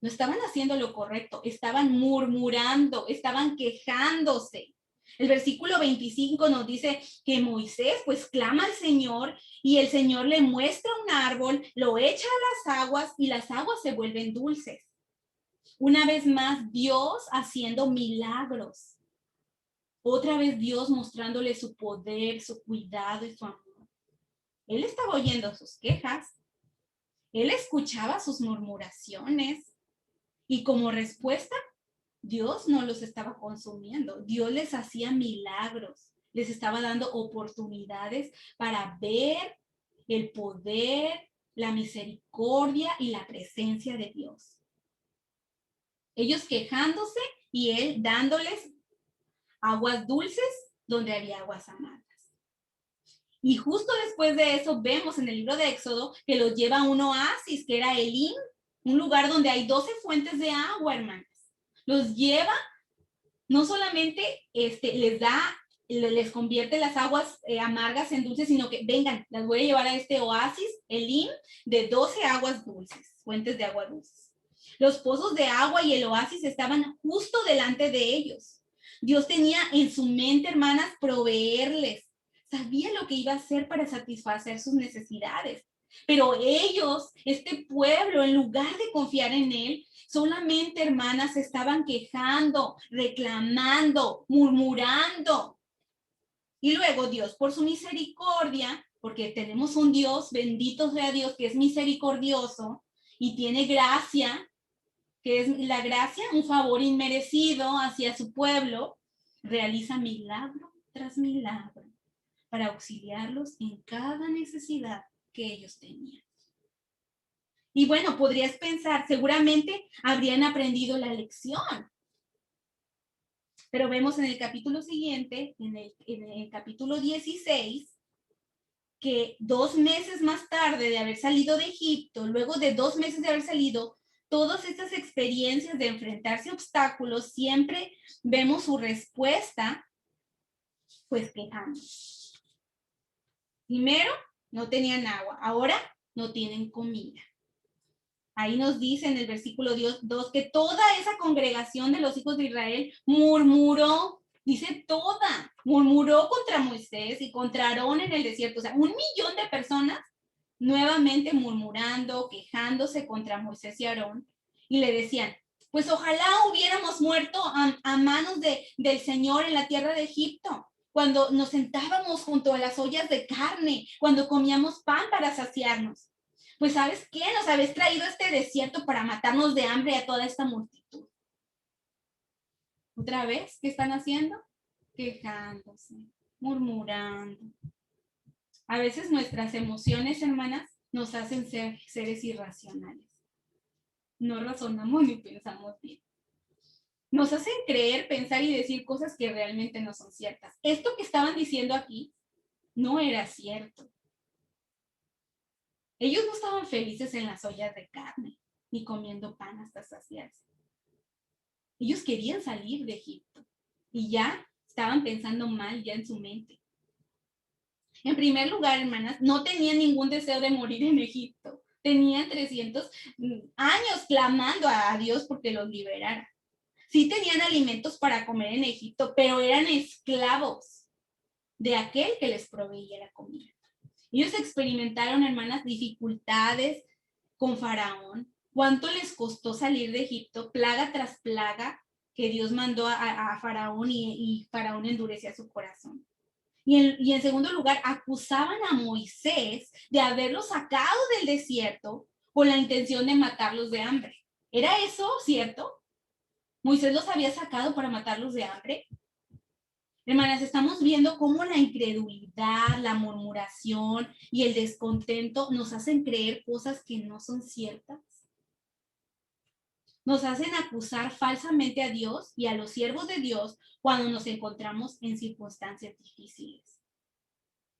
E: No estaban haciendo lo correcto, estaban murmurando, estaban quejándose. El versículo 25 nos dice que Moisés pues clama al Señor y el Señor le muestra un árbol, lo echa a las aguas y las aguas se vuelven dulces. Una vez más, Dios haciendo milagros. Otra vez Dios mostrándole su poder, su cuidado y su amor. Él estaba oyendo sus quejas. Él escuchaba sus murmuraciones. Y como respuesta, Dios no los estaba consumiendo. Dios les hacía milagros. Les estaba dando oportunidades para ver el poder, la misericordia y la presencia de Dios. Ellos quejándose y Él dándoles aguas dulces donde había aguas amargas. Y justo después de eso vemos en el libro de Éxodo que los lleva a un oasis, que era Elim, un lugar donde hay 12 fuentes de agua, hermanas. Los lleva, no solamente les convierte las aguas amargas en dulces, sino que vengan, las voy a llevar a este oasis, Elim, de 12 aguas dulces, fuentes de agua dulces. Los pozos de agua y el oasis estaban justo delante de ellos. Dios tenía en su mente, hermanas, proveerles. Sabía lo que iba a hacer para satisfacer sus necesidades. Pero ellos, este pueblo, en lugar de confiar en Él, solamente, hermanas, se estaban quejando, reclamando, murmurando. Y luego Dios, por su misericordia, porque tenemos un Dios, bendito sea Dios, que es misericordioso y tiene gracia, que es la gracia, un favor inmerecido hacia su pueblo, realiza milagro tras milagro para auxiliarlos en cada necesidad que ellos tenían. Y bueno, podrías pensar, seguramente habrían aprendido la lección. Pero vemos en el capítulo siguiente, en el capítulo 16, que 2 meses más tarde de haber salido de Egipto, luego de 2 meses de haber salido, todas estas experiencias de enfrentarse a obstáculos, siempre vemos su respuesta, pues quejando. Primero, no tenían agua, ahora no tienen comida. Ahí nos dice en el versículo 2 que toda esa congregación de los hijos de Israel murmuró, dice toda, murmuró contra Moisés y contra Aarón en el desierto. O sea, 1 millón de personas nuevamente murmurando, quejándose contra Moisés y Aarón. Y le decían, pues ojalá hubiéramos muerto a manos del Señor en la tierra de Egipto, cuando nos sentábamos junto a las ollas de carne, cuando comíamos pan para saciarnos. Pues ¿sabes qué? Nos habéis traído a este desierto para matarnos de hambre a toda esta multitud. ¿Otra vez? ¿Qué están haciendo? Quejándose, murmurando. A veces nuestras emociones, hermanas, nos hacen ser seres irracionales. No razonamos ni pensamos bien. Nos hacen creer, pensar y decir cosas que realmente no son ciertas. Esto que estaban diciendo aquí no era cierto. Ellos no estaban felices en las ollas de carne, ni comiendo pan hasta saciarse. Ellos querían salir de Egipto y ya estaban pensando mal ya en su mente. En primer lugar, hermanas, no tenían ningún deseo de morir en Egipto. Tenían 300 años clamando a Dios porque los liberara. Sí tenían alimentos para comer en Egipto, pero eran esclavos de aquel que les proveía la comida. Ellos experimentaron, hermanas, dificultades con Faraón. ¿Cuánto les costó salir de Egipto? Plaga tras plaga que Dios mandó a Faraón y Faraón endurecía su corazón. Y en segundo lugar, acusaban a Moisés de haberlos sacado del desierto con la intención de matarlos de hambre. ¿Era eso cierto? ¿Moisés los había sacado para matarlos de hambre? Hermanas, estamos viendo cómo la incredulidad, la murmuración y el descontento nos hacen creer cosas que no son ciertas. Nos hacen acusar falsamente a Dios y a los siervos de Dios cuando nos encontramos en circunstancias difíciles.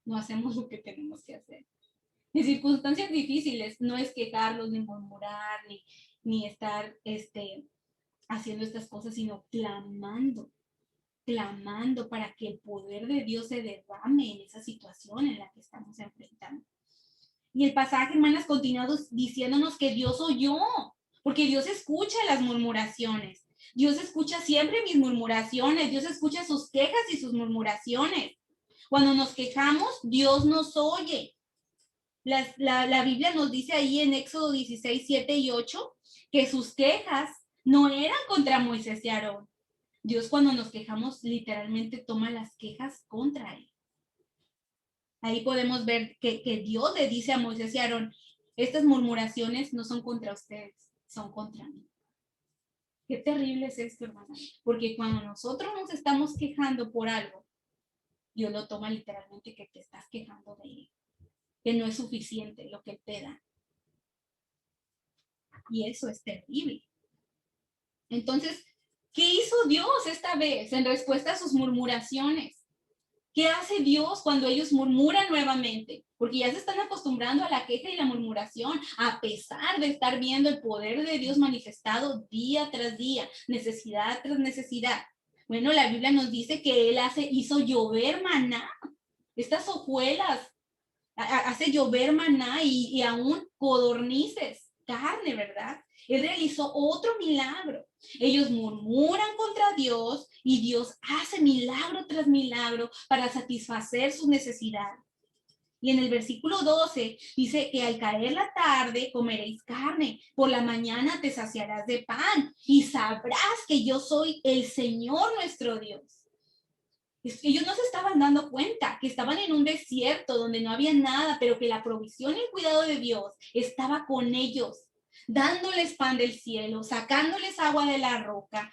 E: No hacemos lo que tenemos que hacer. En circunstancias difíciles no es quejarnos, ni murmurar, ni estar haciendo estas cosas, sino clamando para que el poder de Dios se derrame en esa situación en la que estamos enfrentando. Y el pasaje, hermanas, continúa diciéndonos que Dios oyó, porque Dios escucha las murmuraciones. Dios escucha siempre mis murmuraciones, Dios escucha sus quejas y sus murmuraciones. Cuando nos quejamos, Dios nos oye. La Biblia nos dice ahí en Éxodo 16, 7 y 8, que sus quejas no eran contra Moisés y Aarón. Dios, cuando nos quejamos, literalmente toma las quejas contra él. Ahí podemos ver que Dios le dice a Moisés y a Aarón, estas murmuraciones no son contra ustedes, son contra mí. Qué terrible es esto, hermana, porque cuando nosotros nos estamos quejando por algo, Dios lo toma literalmente que te estás quejando de él, que no es suficiente lo que te da. Y eso es terrible. Entonces, ¿qué hizo Dios esta vez en respuesta a sus murmuraciones? ¿Qué hace Dios cuando ellos murmuran nuevamente? Porque ya se están acostumbrando a la queja y la murmuración, a pesar de estar viendo el poder de Dios manifestado día tras día, necesidad tras necesidad. Bueno, la Biblia nos dice que Él hizo llover maná. Estas hojuelas hace llover maná y aún codornices, carne, ¿verdad? Él realizó otro milagro. Ellos murmuran contra Dios y Dios hace milagro tras milagro para satisfacer su necesidad. Y en el versículo 12 dice que al caer la tarde comeréis carne, por la mañana te saciarás de pan y sabrás que yo soy el Señor nuestro Dios. Ellos no se estaban dando cuenta que estaban en un desierto donde no había nada, pero que la provisión y el cuidado de Dios estaba con ellos, dándoles pan del cielo, sacándoles agua de la roca,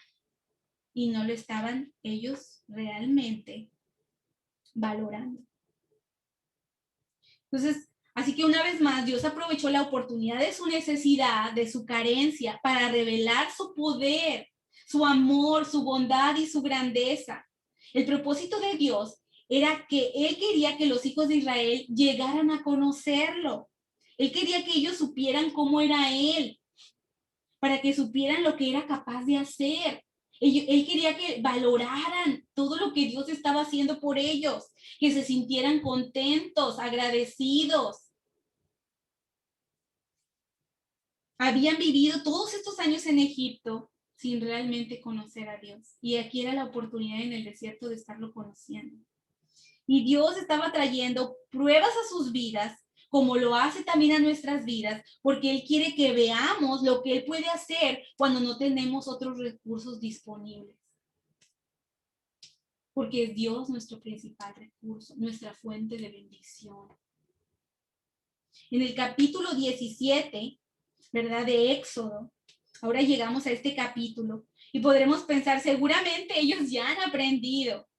E: y no lo estaban ellos realmente valorando. Entonces, así que una vez más, Dios aprovechó la oportunidad de su necesidad, de su carencia, para revelar su poder, su amor, su bondad y su grandeza. El propósito de Dios era que Él quería que los hijos de Israel llegaran a conocerlo. Él quería que ellos supieran cómo era Él, para que supieran lo que era capaz de hacer. Él quería que valoraran todo lo que Dios estaba haciendo por ellos, que se sintieran contentos, agradecidos. Habían vivido todos estos años en Egipto sin realmente conocer a Dios. Y aquí era la oportunidad en el desierto de estarlo conociendo. Y Dios estaba trayendo pruebas a sus vidas, como lo hace también a nuestras vidas, porque Él quiere que veamos lo que Él puede hacer cuando no tenemos otros recursos disponibles. Porque es Dios nuestro principal recurso, nuestra fuente de bendición. En el capítulo 17, ¿verdad? De Éxodo, ahora llegamos a este capítulo y podremos pensar, seguramente ellos ya han aprendido,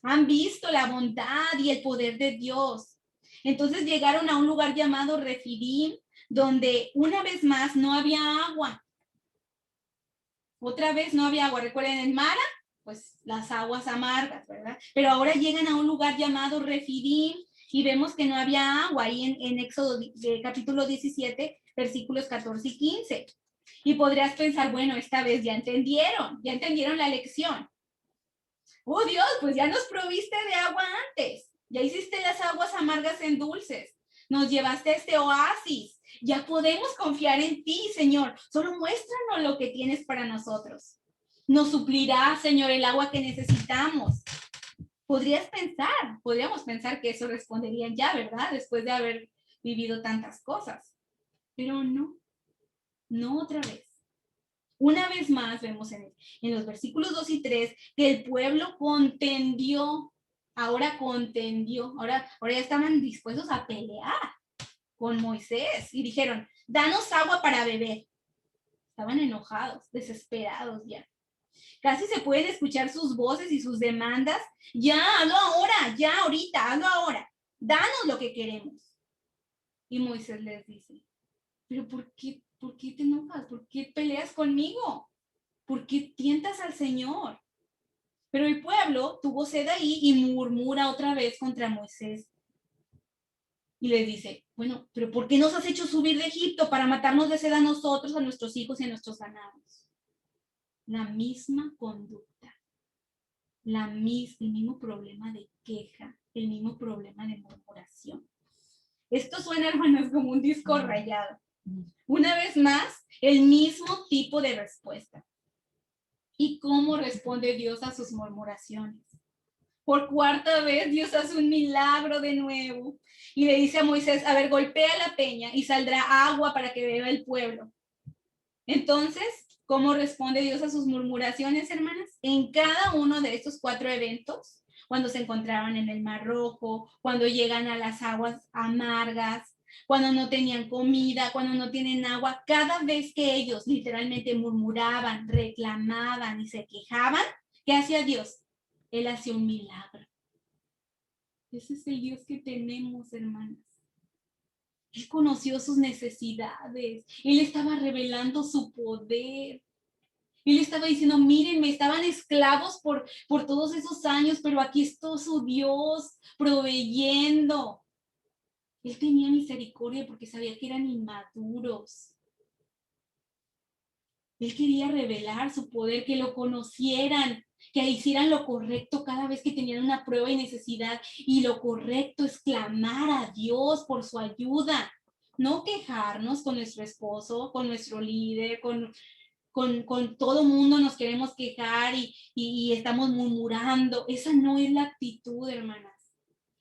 E: han visto la bondad y el poder de Dios. Entonces llegaron a un lugar llamado Refidim, donde una vez más no había agua. Otra vez no había agua. Recuerden, en Mara, pues las aguas amargas, ¿verdad? Pero ahora llegan a un lugar llamado Refidim y vemos que no había agua ahí en Éxodo capítulo 17, versículos 14 y 15. Y podrías pensar, bueno, esta vez ya entendieron la lección. Oh Dios, pues ya nos proviste de agua antes, ya hiciste las aguas amargas en dulces, nos llevaste a este oasis, ya podemos confiar en ti, Señor, solo muéstranos lo que tienes para nosotros. Nos suplirá, Señor, el agua que necesitamos. Podríamos pensar que eso responderían ya, ¿verdad? Después de haber vivido tantas cosas. Pero no, no otra vez. Una vez más vemos en los versículos 2 y 3 que el pueblo contendió. Ahora ya estaban dispuestos a pelear con Moisés y dijeron, danos agua para beber. Estaban enojados, desesperados ya. Casi se pueden escuchar sus voces y sus demandas. Ya, hazlo ahora, ya, ahorita, hazlo ahora. Danos lo que queremos. Y Moisés les dice, pero ¿por qué te enojas? ¿Por qué peleas conmigo? ¿Por qué tientas al Señor? Pero el pueblo tuvo sed ahí y murmura otra vez contra Moisés. Y le dice, bueno, pero ¿por qué nos has hecho subir de Egipto para matarnos de sed a nosotros, a nuestros hijos y a nuestros ganados? La misma conducta, el mismo problema de queja, el mismo problema de murmuración. Esto suena, hermanos, como un disco rayado. Una vez más, el mismo tipo de respuesta. ¿Y cómo responde Dios a sus murmuraciones? Por cuarta vez, Dios hace un milagro de nuevo y le dice a Moisés, a ver, golpea la peña y saldrá agua para que beba el pueblo. Entonces, ¿cómo responde Dios a sus murmuraciones, hermanas? En cada uno de estos 4 eventos, cuando se encontraban en el Mar Rojo, cuando llegan a las aguas amargas, cuando no tenían comida, cuando no tienen agua, cada vez que ellos literalmente murmuraban, reclamaban y se quejaban, ¿qué hacía Dios? Él hacía un milagro. Ese es el Dios que tenemos, hermanas. Él conoció sus necesidades. Él estaba revelando su poder. Él estaba diciendo, miren, me estaban esclavos por todos esos años, pero aquí está su Dios proveyendo. Él tenía misericordia porque sabía que eran inmaduros. Él quería revelar su poder, que lo conocieran, que hicieran lo correcto cada vez que tenían una prueba y necesidad. Y lo correcto es clamar a Dios por su ayuda. No quejarnos con nuestro esposo, con nuestro líder, con todo mundo nos queremos quejar y estamos murmurando. Esa no es la actitud, hermanas.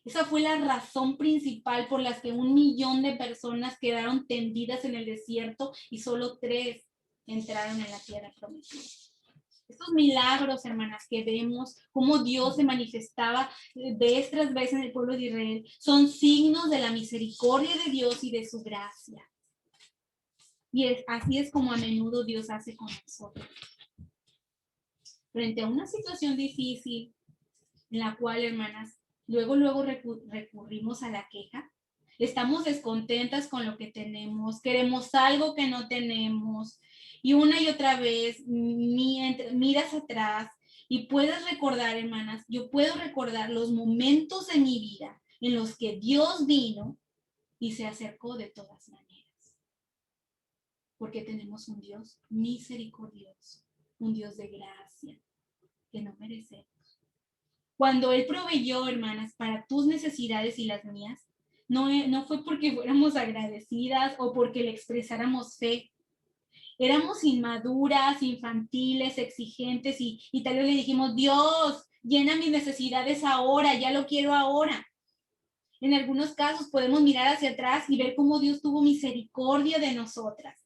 E: Esa fue la razón principal por la que 1 millón de personas quedaron tendidas en el desierto y solo 3 entraron en la tierra prometida. Estos milagros, hermanas, que vemos cómo Dios se manifestaba vez tras vez en el pueblo de Israel, son signos de la misericordia de Dios y de su gracia. Y así es como a menudo Dios hace con nosotros. Frente a una situación difícil, en la cual, hermanas, luego recurrimos a la queja, estamos descontentas con lo que tenemos, queremos algo que no tenemos, y una y otra vez miras atrás y puedes recordar, hermanas, yo puedo recordar los momentos de mi vida en los que Dios vino y se acercó de todas maneras. Porque tenemos un Dios misericordioso, un Dios de gracia que no merecemos. Cuando Él proveyó, hermanas, para tus necesidades y las mías, no fue porque fuéramos agradecidas o porque le expresáramos fe. Éramos inmaduras, infantiles, exigentes y tal vez le dijimos, Dios, llena mis necesidades ahora, ya lo quiero ahora. En algunos casos podemos mirar hacia atrás y ver cómo Dios tuvo misericordia de nosotras.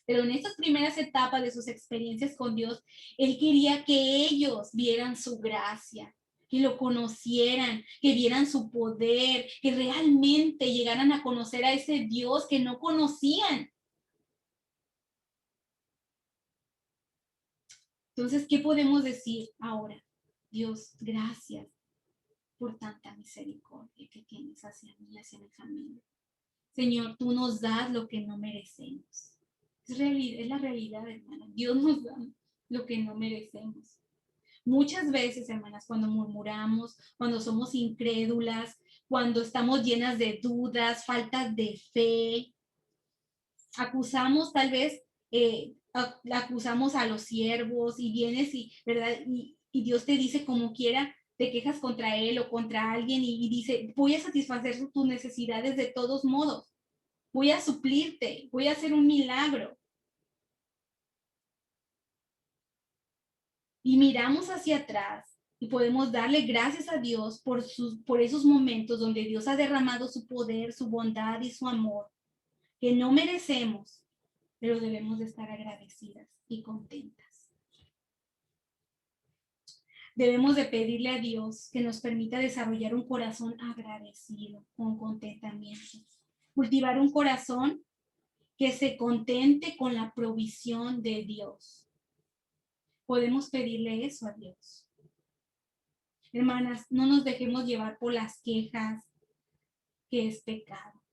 E: Pero en estas primeras etapas de sus experiencias con Dios, Él quería que ellos vieran su gracia, que lo conocieran, que vieran su poder, que realmente llegaran a conocer a ese Dios que no conocían. Entonces, ¿qué podemos decir ahora? Dios, gracias por tanta misericordia que tienes hacia mí y hacia mi familia. Señor, tú nos das lo que no merecemos. Es la realidad, hermana. Dios nos da lo que no merecemos. Muchas veces, hermanas, cuando murmuramos, cuando somos incrédulas, cuando estamos llenas de dudas, faltas de fe, acusamos tal vez, acusamos a los siervos y vienes ¿verdad? Y Dios te dice como quiera, te quejas contra él o contra alguien y dice, voy a satisfacer tus necesidades de todos modos. Voy a suplirte, voy a hacer un milagro. y miramos hacia atrás y podemos darle gracias a Dios por esos momentos donde Dios ha derramado su poder, su bondad y su amor, que no merecemos, pero debemos de estar agradecidas y contentas. Debemos de pedirle a Dios que nos permita desarrollar un corazón agradecido, con contentamiento. Cultivar un corazón que se contente con la provisión de Dios. Podemos pedirle eso a Dios. Hermanas, no nos dejemos llevar por las quejas, que es pecado.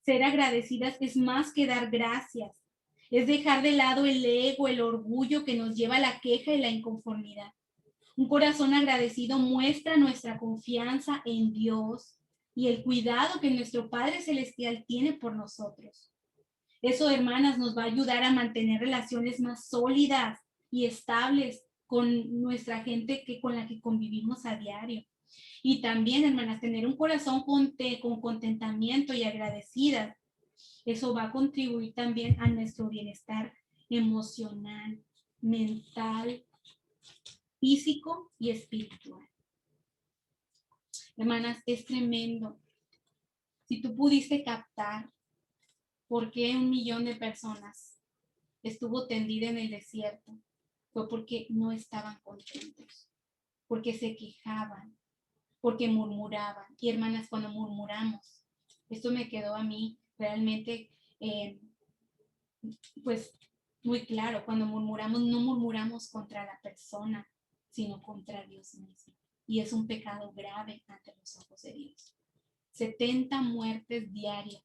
E: Ser agradecidas es más que dar gracias. Es dejar de lado el ego, el orgullo que nos lleva a la queja y la inconformidad. Un corazón agradecido muestra nuestra confianza en Dios y el cuidado que nuestro Padre Celestial tiene por nosotros. Eso, hermanas, nos va a ayudar a mantener relaciones más sólidas y estables con nuestra gente con la que convivimos a diario. Y también, hermanas, tener un corazón con contentamiento y agradecida. Eso va a contribuir también a nuestro bienestar emocional, mental, físico y espiritual. Hermanas, es tremendo. Si tú pudiste captar por qué 1 millón de personas estuvo tendida en el desierto, fue porque no estaban contentos, porque se quejaban, porque murmuraban. Y hermanas, cuando murmuramos, esto me quedó a mí realmente, pues muy claro, cuando murmuramos, no murmuramos contra la persona, sino contra Dios mismo. Y es un pecado grave ante los ojos de Dios. 70 muertes diarias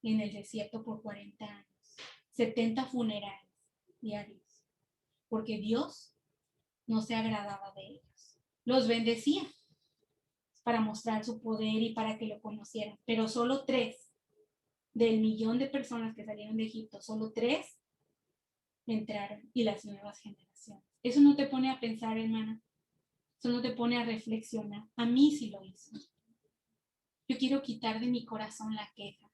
E: en el desierto por 40 años. 70 funerales diarios. Porque Dios no se agradaba de ellos. Los bendecía para mostrar su poder y para que lo conocieran. Pero solo 3 del millón de personas que salieron de Egipto, solo 3 entraron y las nuevas generaciones. Eso no te pone a pensar, hermana. Eso no te pone a reflexionar. A mí sí lo hizo. Yo quiero quitar de mi corazón la queja.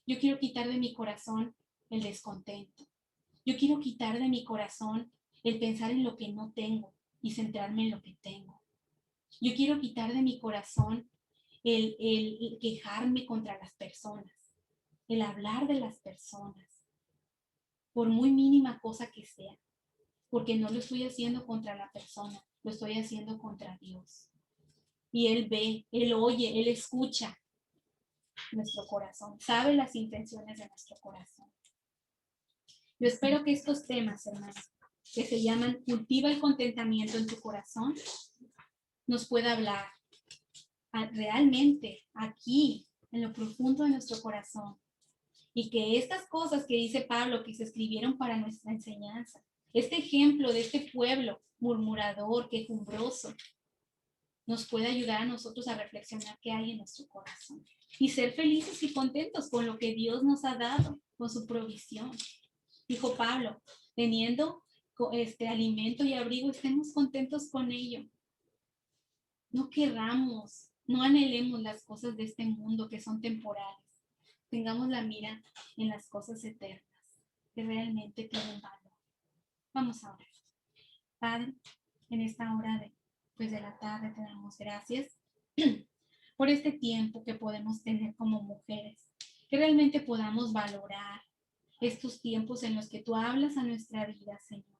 E: Yo quiero quitar de mi corazón el descontento. Yo quiero quitar de mi corazón el pensar en lo que no tengo y centrarme en lo que tengo. Yo quiero quitar de mi corazón el quejarme contra las personas, el hablar de las personas, por muy mínima cosa que sea, porque no lo estoy haciendo contra la persona, lo estoy haciendo contra Dios. Y Él ve, Él oye, Él escucha nuestro corazón, sabe las intenciones de nuestro corazón. Yo espero que estos temas, hermanos, que se llaman Cultiva el contentamiento en tu corazón, nos pueda hablar realmente aquí, en lo profundo de nuestro corazón. Y que estas cosas que dice Pablo, que se escribieron para nuestra enseñanza, este ejemplo de este pueblo murmurador, quejumbroso, nos puede ayudar a nosotros a reflexionar qué hay en nuestro corazón y ser felices y contentos con lo que Dios nos ha dado, con su provisión. Dijo Pablo, teniendo alimento y abrigo, estemos contentos con ello. No querramos, no anhelemos las cosas de este mundo que son temporales. Tengamos la mira en las cosas eternas, que realmente tienen valor. Vamos a orar. Padre, en esta hora de la tarde te damos gracias por este tiempo que podemos tener como mujeres, que realmente podamos valorar estos tiempos en los que tú hablas a nuestra vida, Señor,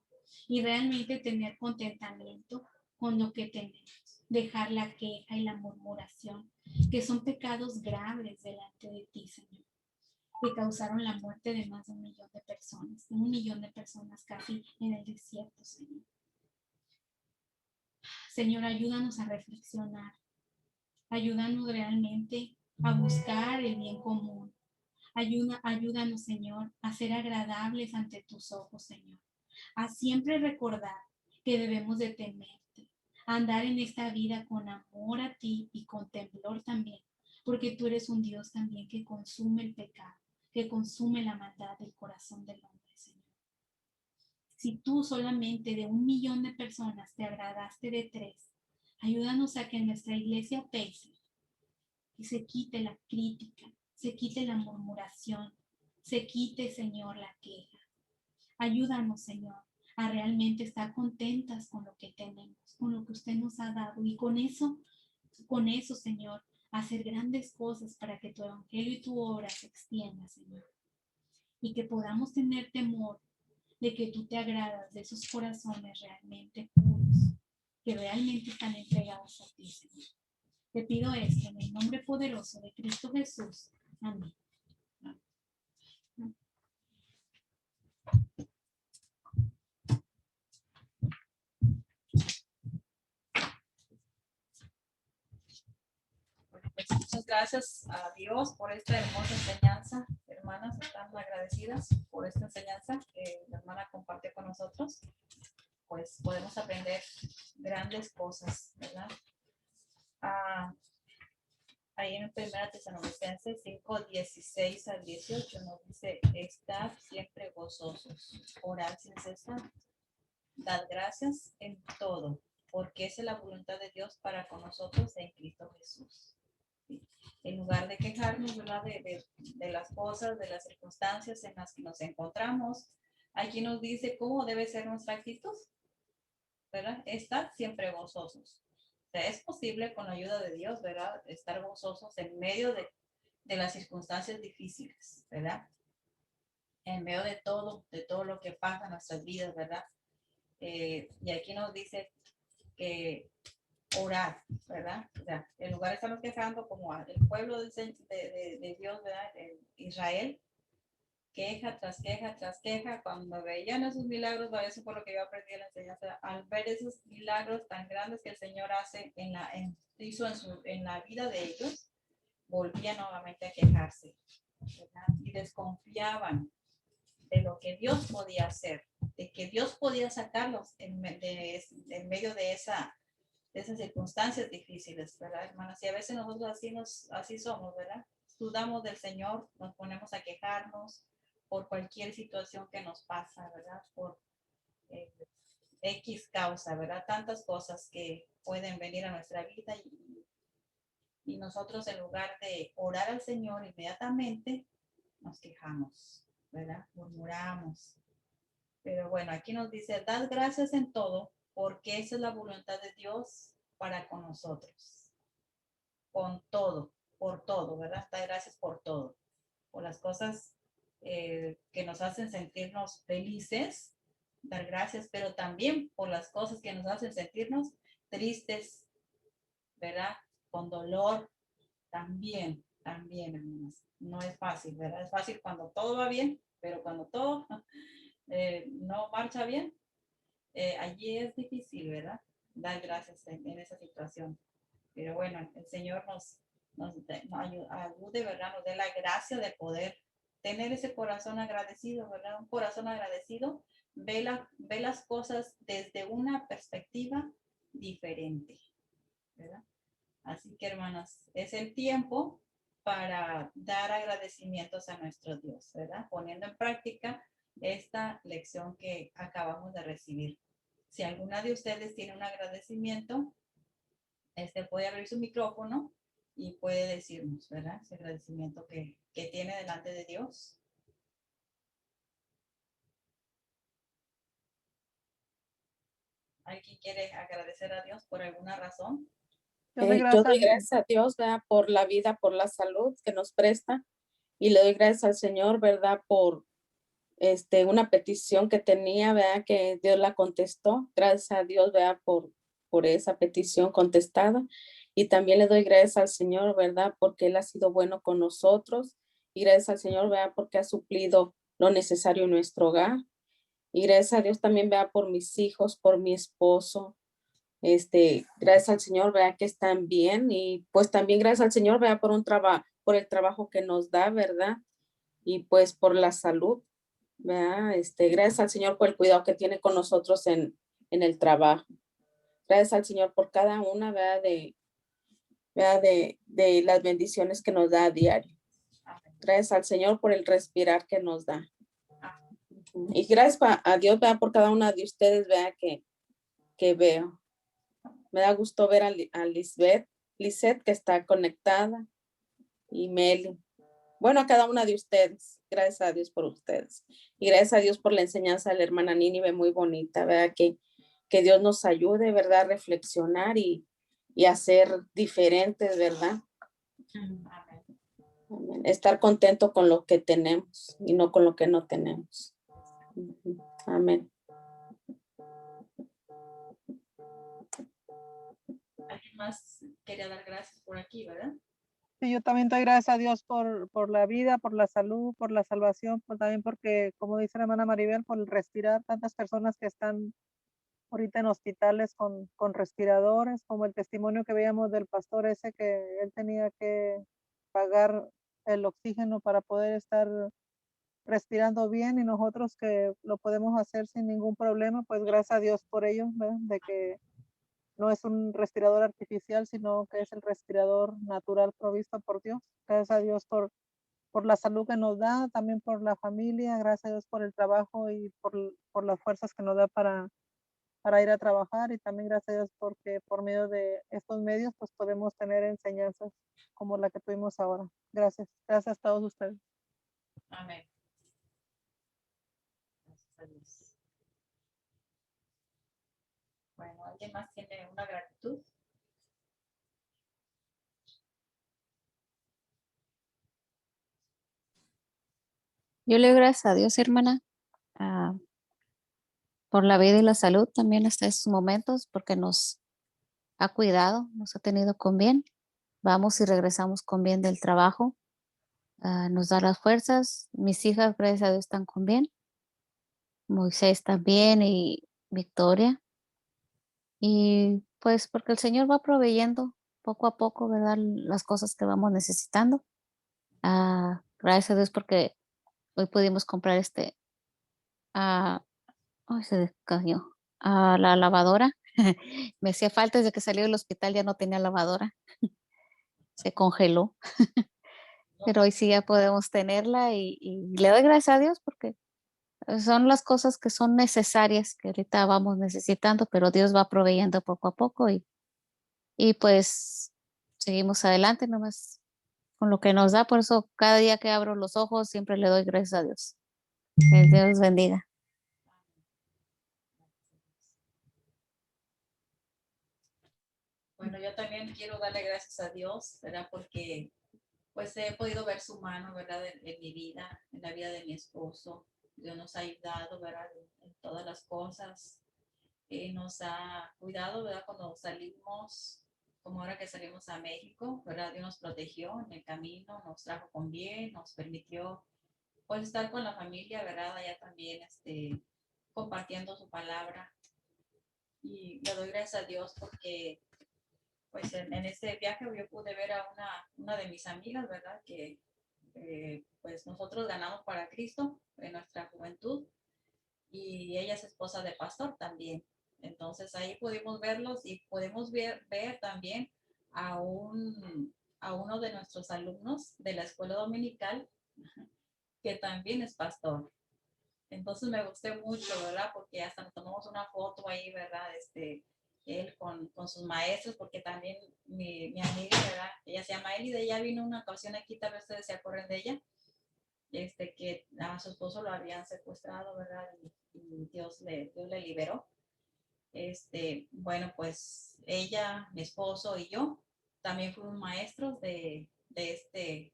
E: y realmente tener contentamiento con lo que tenemos, dejar la queja y la murmuración, que son pecados graves delante de ti, Señor, que causaron la muerte de más de 1 millón de personas, 1 millón de personas casi en el desierto, Señor. Señor, ayúdanos a reflexionar, ayúdanos realmente a buscar el bien común. Ayúdanos, Señor, a ser agradables ante tus ojos, Señor. A siempre recordar que debemos de temerte, a andar en esta vida con amor a ti y con temblor también, porque tú eres un Dios también que consume el pecado, que consume la maldad del corazón del hombre, Señor. Si tú solamente de 1 millón de personas te agradaste de 3, ayúdanos a que en nuestra iglesia pese, que se quite la crítica, se quite la murmuración, se quite, Señor, la queja. Ayúdanos, Señor, a realmente estar contentas con lo que tenemos, con lo que usted nos ha dado. Y con eso, Señor, hacer grandes cosas para que tu evangelio y tu obra se extienda, Señor. Y que podamos tener temor de que tú te agradas de esos corazones realmente puros, que realmente están entregados a ti, Señor. Te pido esto en el nombre poderoso de Cristo Jesús. Amén.
A: Pues muchas gracias a Dios por esta hermosa enseñanza. Hermanas, estamos agradecidas por esta enseñanza que la hermana comparte con nosotros. Pues podemos aprender grandes cosas, ¿verdad? Ahí en 1 Tesalonicenses 5, 16 al 18 nos dice: estad siempre gozosos, orad sin cesar, dad gracias en todo, porque esa es la voluntad de Dios para con nosotros en Cristo Jesús. ¿Sí? En lugar de quejarnos, ¿verdad? De las cosas, de las circunstancias en las que nos encontramos, aquí nos dice cómo debe ser nuestra actitud, ¿verdad? Estad siempre gozosos. O sea, es posible con la ayuda de Dios, ¿verdad? Estar gozosos en medio de las circunstancias difíciles, ¿verdad? En medio de todo lo que pasa en nuestras vidas, ¿verdad? Y aquí nos dice que orar, ¿verdad? O sea, en lugar de estarnos quejando como el pueblo de Dios, ¿verdad? En Israel, queja tras queja tras queja, cuando veían esos milagros, eso fue lo que yo aprendí en la enseñanza, al ver esos milagros tan grandes que el Señor hace hizo en la vida de ellos, volvían nuevamente a quejarse, ¿verdad? Y desconfiaban de lo que Dios podía hacer, de que Dios podía sacarlos en medio de esas circunstancias difíciles, ¿verdad, hermanas? Y a veces nosotros así somos, ¿verdad? Dudamos del Señor, nos ponemos a quejarnos por cualquier situación que nos pasa, ¿verdad? Por X causa, ¿verdad? Tantas cosas que pueden venir a nuestra vida y nosotros, en lugar de orar al Señor inmediatamente, nos quejamos, ¿verdad? Murmuramos. Pero bueno, aquí nos dice: dad gracias en todo, porque esa es la voluntad de Dios para con nosotros. Con todo, por todo, ¿verdad? Dad gracias por todo. Por las cosas que nos hacen sentirnos felices, dar gracias, pero también por las cosas que nos hacen sentirnos tristes, ¿verdad? Con dolor, también, hermanos. No es fácil, ¿verdad? Es fácil cuando todo va bien, pero cuando todo no marcha bien, allí es difícil, ¿verdad? Dar gracias en esa situación. Pero bueno, el Señor nos ayude, ¿verdad? Nos dé la gracia de poder tener ese corazón agradecido, ¿verdad? Un corazón agradecido ve las cosas desde una perspectiva diferente, ¿verdad? Así que, hermanas, es el tiempo para dar agradecimientos a nuestro Dios, ¿verdad? Poniendo en práctica esta lección que acabamos de recibir. Si alguna de ustedes tiene un agradecimiento, puede abrir su micrófono y puede decirnos, ¿verdad? Ese agradecimiento que tiene delante de Dios. ¿Alguien quiere agradecer a Dios por alguna razón?
B: Yo doy
F: Yo
B: gracias
F: doy gracias a Dios, ¿verdad? Por la vida, por la salud que nos presta. Y le doy gracias al Señor, ¿verdad? Por una petición que tenía, ¿verdad? Que Dios la contestó. Gracias a Dios, ¿verdad? Por esa petición contestada. Y también le doy gracias al Señor, ¿verdad? Porque Él ha sido bueno con nosotros. Y gracias al Señor, ¿verdad? Porque ha suplido lo necesario en nuestro hogar. Y gracias a Dios también, ¿verdad? Por mis hijos, por mi esposo. Gracias al Señor, ¿verdad? Que están bien. Y pues también gracias al Señor, ¿verdad? Por el trabajo que nos da, ¿verdad? Y pues por la salud, ¿verdad? Gracias al Señor por el cuidado que tiene con nosotros en el trabajo. Gracias al Señor por cada una, ¿verdad? ¿Verdad? De las bendiciones que nos da a diario. Gracias al Señor por el respirar que nos da. Y gracias a Dios, ¿verdad? Por cada una de ustedes, ¿verdad? Que veo. Me da gusto ver a Lisette que está conectada, y Meli. bueno, a cada una de ustedes. Gracias a Dios por ustedes. Y gracias a Dios por la enseñanza de la hermana Nínive, muy bonita, ¿verdad? Que Dios nos ayude, ¿verdad? A reflexionar y a ser diferentes, ¿verdad?
A: Amén.
F: Amén. Estar contento con lo que tenemos y no con lo que no tenemos. Ujú. Amén.
A: ¿Alguien más quería dar gracias por aquí, verdad?
B: Sí, yo también doy gracias a Dios por la vida, por la salud, por la salvación, también porque, como dice la hermana Maribel, por el respirar, tantas personas que están ahorita en hospitales con respiradores, como el testimonio que veíamos del pastor ese, que él tenía que pagar el oxígeno para poder estar respirando bien, y nosotros que lo podemos hacer sin ningún problema, pues gracias a Dios por ello, ¿verdad? De que no es un respirador artificial, sino que es el respirador natural provisto por Dios. Gracias a Dios por la salud que nos da, también por la familia, gracias a Dios por el trabajo y por las fuerzas que nos da para ir a trabajar, y también gracias a Dios porque por medio de estos medios pues podemos tener enseñanzas como la que tuvimos ahora. Gracias, gracias a todos ustedes.
A: Amén. Gracias a Dios. Bueno, ¿alguien más tiene una gratitud?
G: Yo le doy gracias a Dios, hermana, ah, por la vida y la salud también hasta estos momentos, porque nos ha cuidado, nos ha tenido con bien. Vamos y regresamos con bien del trabajo. Nos da las fuerzas. Mis hijas, gracias a Dios, están con bien. Moisés también y Victoria. Y pues porque el Señor va proveyendo poco a poco, ¿verdad? Las cosas que vamos necesitando. Gracias a Dios porque hoy pudimos comprar ah, ay, se descayó, la lavadora. Me hacía falta desde que salí del hospital, ya no tenía lavadora, se congeló, pero hoy sí ya podemos tenerla y le doy gracias a Dios porque son las cosas que son necesarias que ahorita vamos necesitando, pero Dios va proveyendo poco a poco y pues seguimos adelante nomás con lo que nos da. Por eso cada día que abro los ojos siempre le doy gracias a Dios. Que Dios bendiga.
A: Bueno, yo también quiero darle gracias a Dios, ¿verdad? Porque pues he podido ver su mano, ¿verdad? En mi vida, en la vida de mi esposo. Dios nos ha ayudado, ¿verdad? En todas las cosas. Nos ha cuidado, ¿verdad? Cuando salimos, como ahora que salimos a México, ¿verdad? Dios nos protegió en el camino, nos trajo con bien, nos permitió pues estar con la familia, ¿verdad? Allá también, compartiendo su palabra. Y le doy gracias a Dios porque pues en ese viaje yo pude ver a una de mis amigas, ¿verdad? Que pues nosotros ganamos para Cristo en nuestra juventud y ella es esposa de pastor también. Entonces ahí pudimos verlos y podemos ver también a, a uno de nuestros alumnos de la escuela dominical que también es pastor. Entonces me gusté mucho, ¿verdad? Porque hasta nos tomamos una foto ahí, ¿verdad? Él con sus maestros, porque también mi amiga, ¿verdad? Ella se llama Elida, ella vino una ocasión aquí, tal vez ustedes se acuerdan de ella, que a su esposo lo habían secuestrado, ¿verdad? Y Dios le liberó. Bueno, pues ella, mi esposo y yo también fuimos maestros de este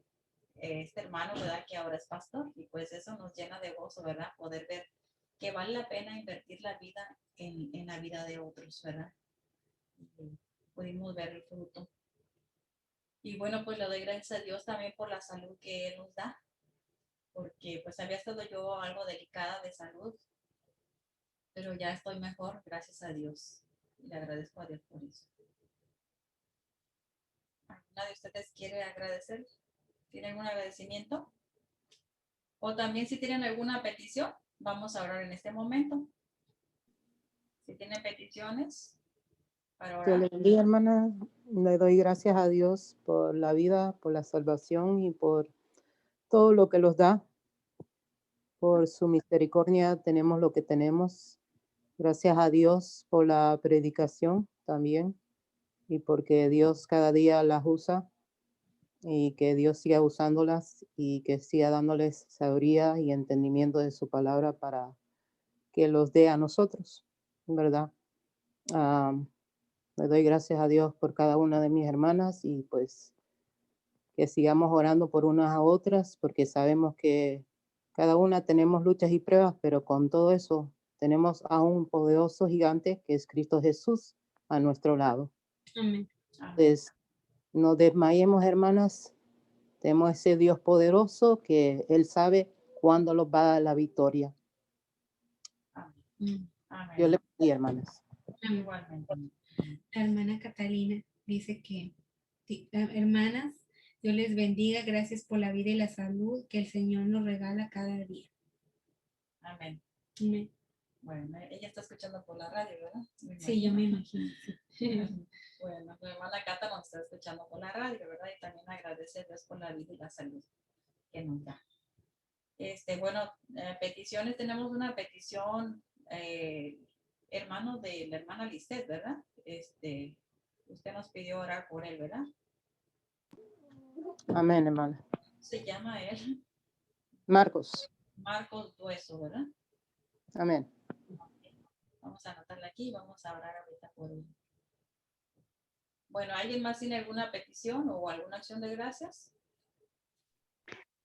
A: hermano, ¿verdad? Que ahora es pastor y pues eso nos llena de gozo, ¿verdad? Poder ver que vale la pena invertir la vida en la vida de otros, ¿verdad? Y pudimos ver el fruto. Y bueno, pues le doy gracias a Dios también por la salud que Él nos da, porque pues había estado yo algo delicada de salud, pero ya estoy mejor, gracias a Dios. Y le agradezco a Dios por eso. ¿Alguna de ustedes quiere agradecer? ¿Tiene algún agradecimiento? O también si tienen alguna petición, vamos a orar en este momento. Si tienen peticiones para
H: Dios le
A: orar.
H: bendiga, hermana. Le doy gracias a Dios por la vida, por la salvación y por todo lo que los da. Por su misericordia tenemos lo que tenemos. Gracias a Dios por la predicación también y porque Dios cada día las usa y que Dios siga usándolas y que siga dándoles sabiduría y entendimiento de su palabra para que los dé a nosotros, ¿verdad? Am, Le doy gracias a Dios por cada una de mis hermanas y pues que sigamos orando por unas a otras porque sabemos que cada una tenemos luchas y pruebas, pero con todo eso tenemos a un poderoso gigante que es Cristo Jesús a nuestro lado.
E: Amén.
H: Entonces, no desmayemos, hermanas. Tenemos ese Dios poderoso que Él sabe cuándo nos va a dar la victoria.
E: Mm.
H: Yo le
A: Amén.
H: pedí, hermanas.
A: Igualmente.
I: La hermana Catalina dice que, sí, hermanas, Dios les bendiga, gracias por la vida y la salud que el Señor nos regala cada día.
A: Amén.
I: Amén.
A: Bueno, ella está escuchando por la radio, ¿verdad?
I: Sí, yo me imagino. Sí.
A: Bueno, mi hermana Cata nos está escuchando por la radio, ¿verdad? Y también agradece a Dios por la vida y la salud que nos da. Bueno, peticiones, tenemos una petición, hermano de la hermana Lisette, ¿verdad? Usted nos pidió orar por él, ¿verdad?
H: Amén, hermana.
A: Se llama él
H: Marcos.
A: Marcos Dueso, ¿verdad?
H: Amén.
A: Vamos a anotarla aquí y vamos a orar ahorita por él. Bueno, ¿alguien más tiene alguna petición o alguna acción de gracias?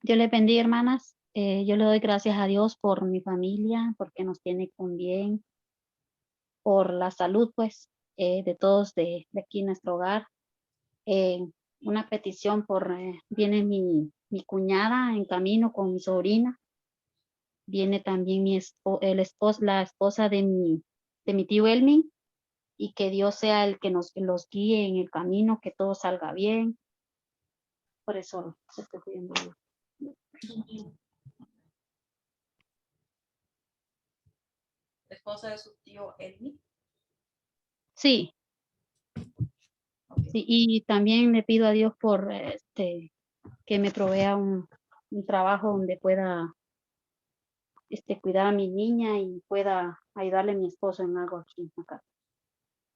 J: Dios les bendiga, hermanas. Yo le doy gracias a Dios por mi familia, porque nos tiene con bien, por la salud, pues, de todos de aquí en nuestro hogar. Una petición viene mi cuñada en camino con mi sobrina. Viene también la esposa de mi tío Elmin, y que Dios sea el que los guíe en el camino, que todo salga bien. Por eso se estoy pidiendo.
A: ¿Esposa de su tío Elmi?
J: Sí.
A: Okay.
J: Sí, y también le pido a Dios por que me provea un trabajo donde pueda cuidar a mi niña y pueda ayudarle a mi esposo en algo aquí en la casa.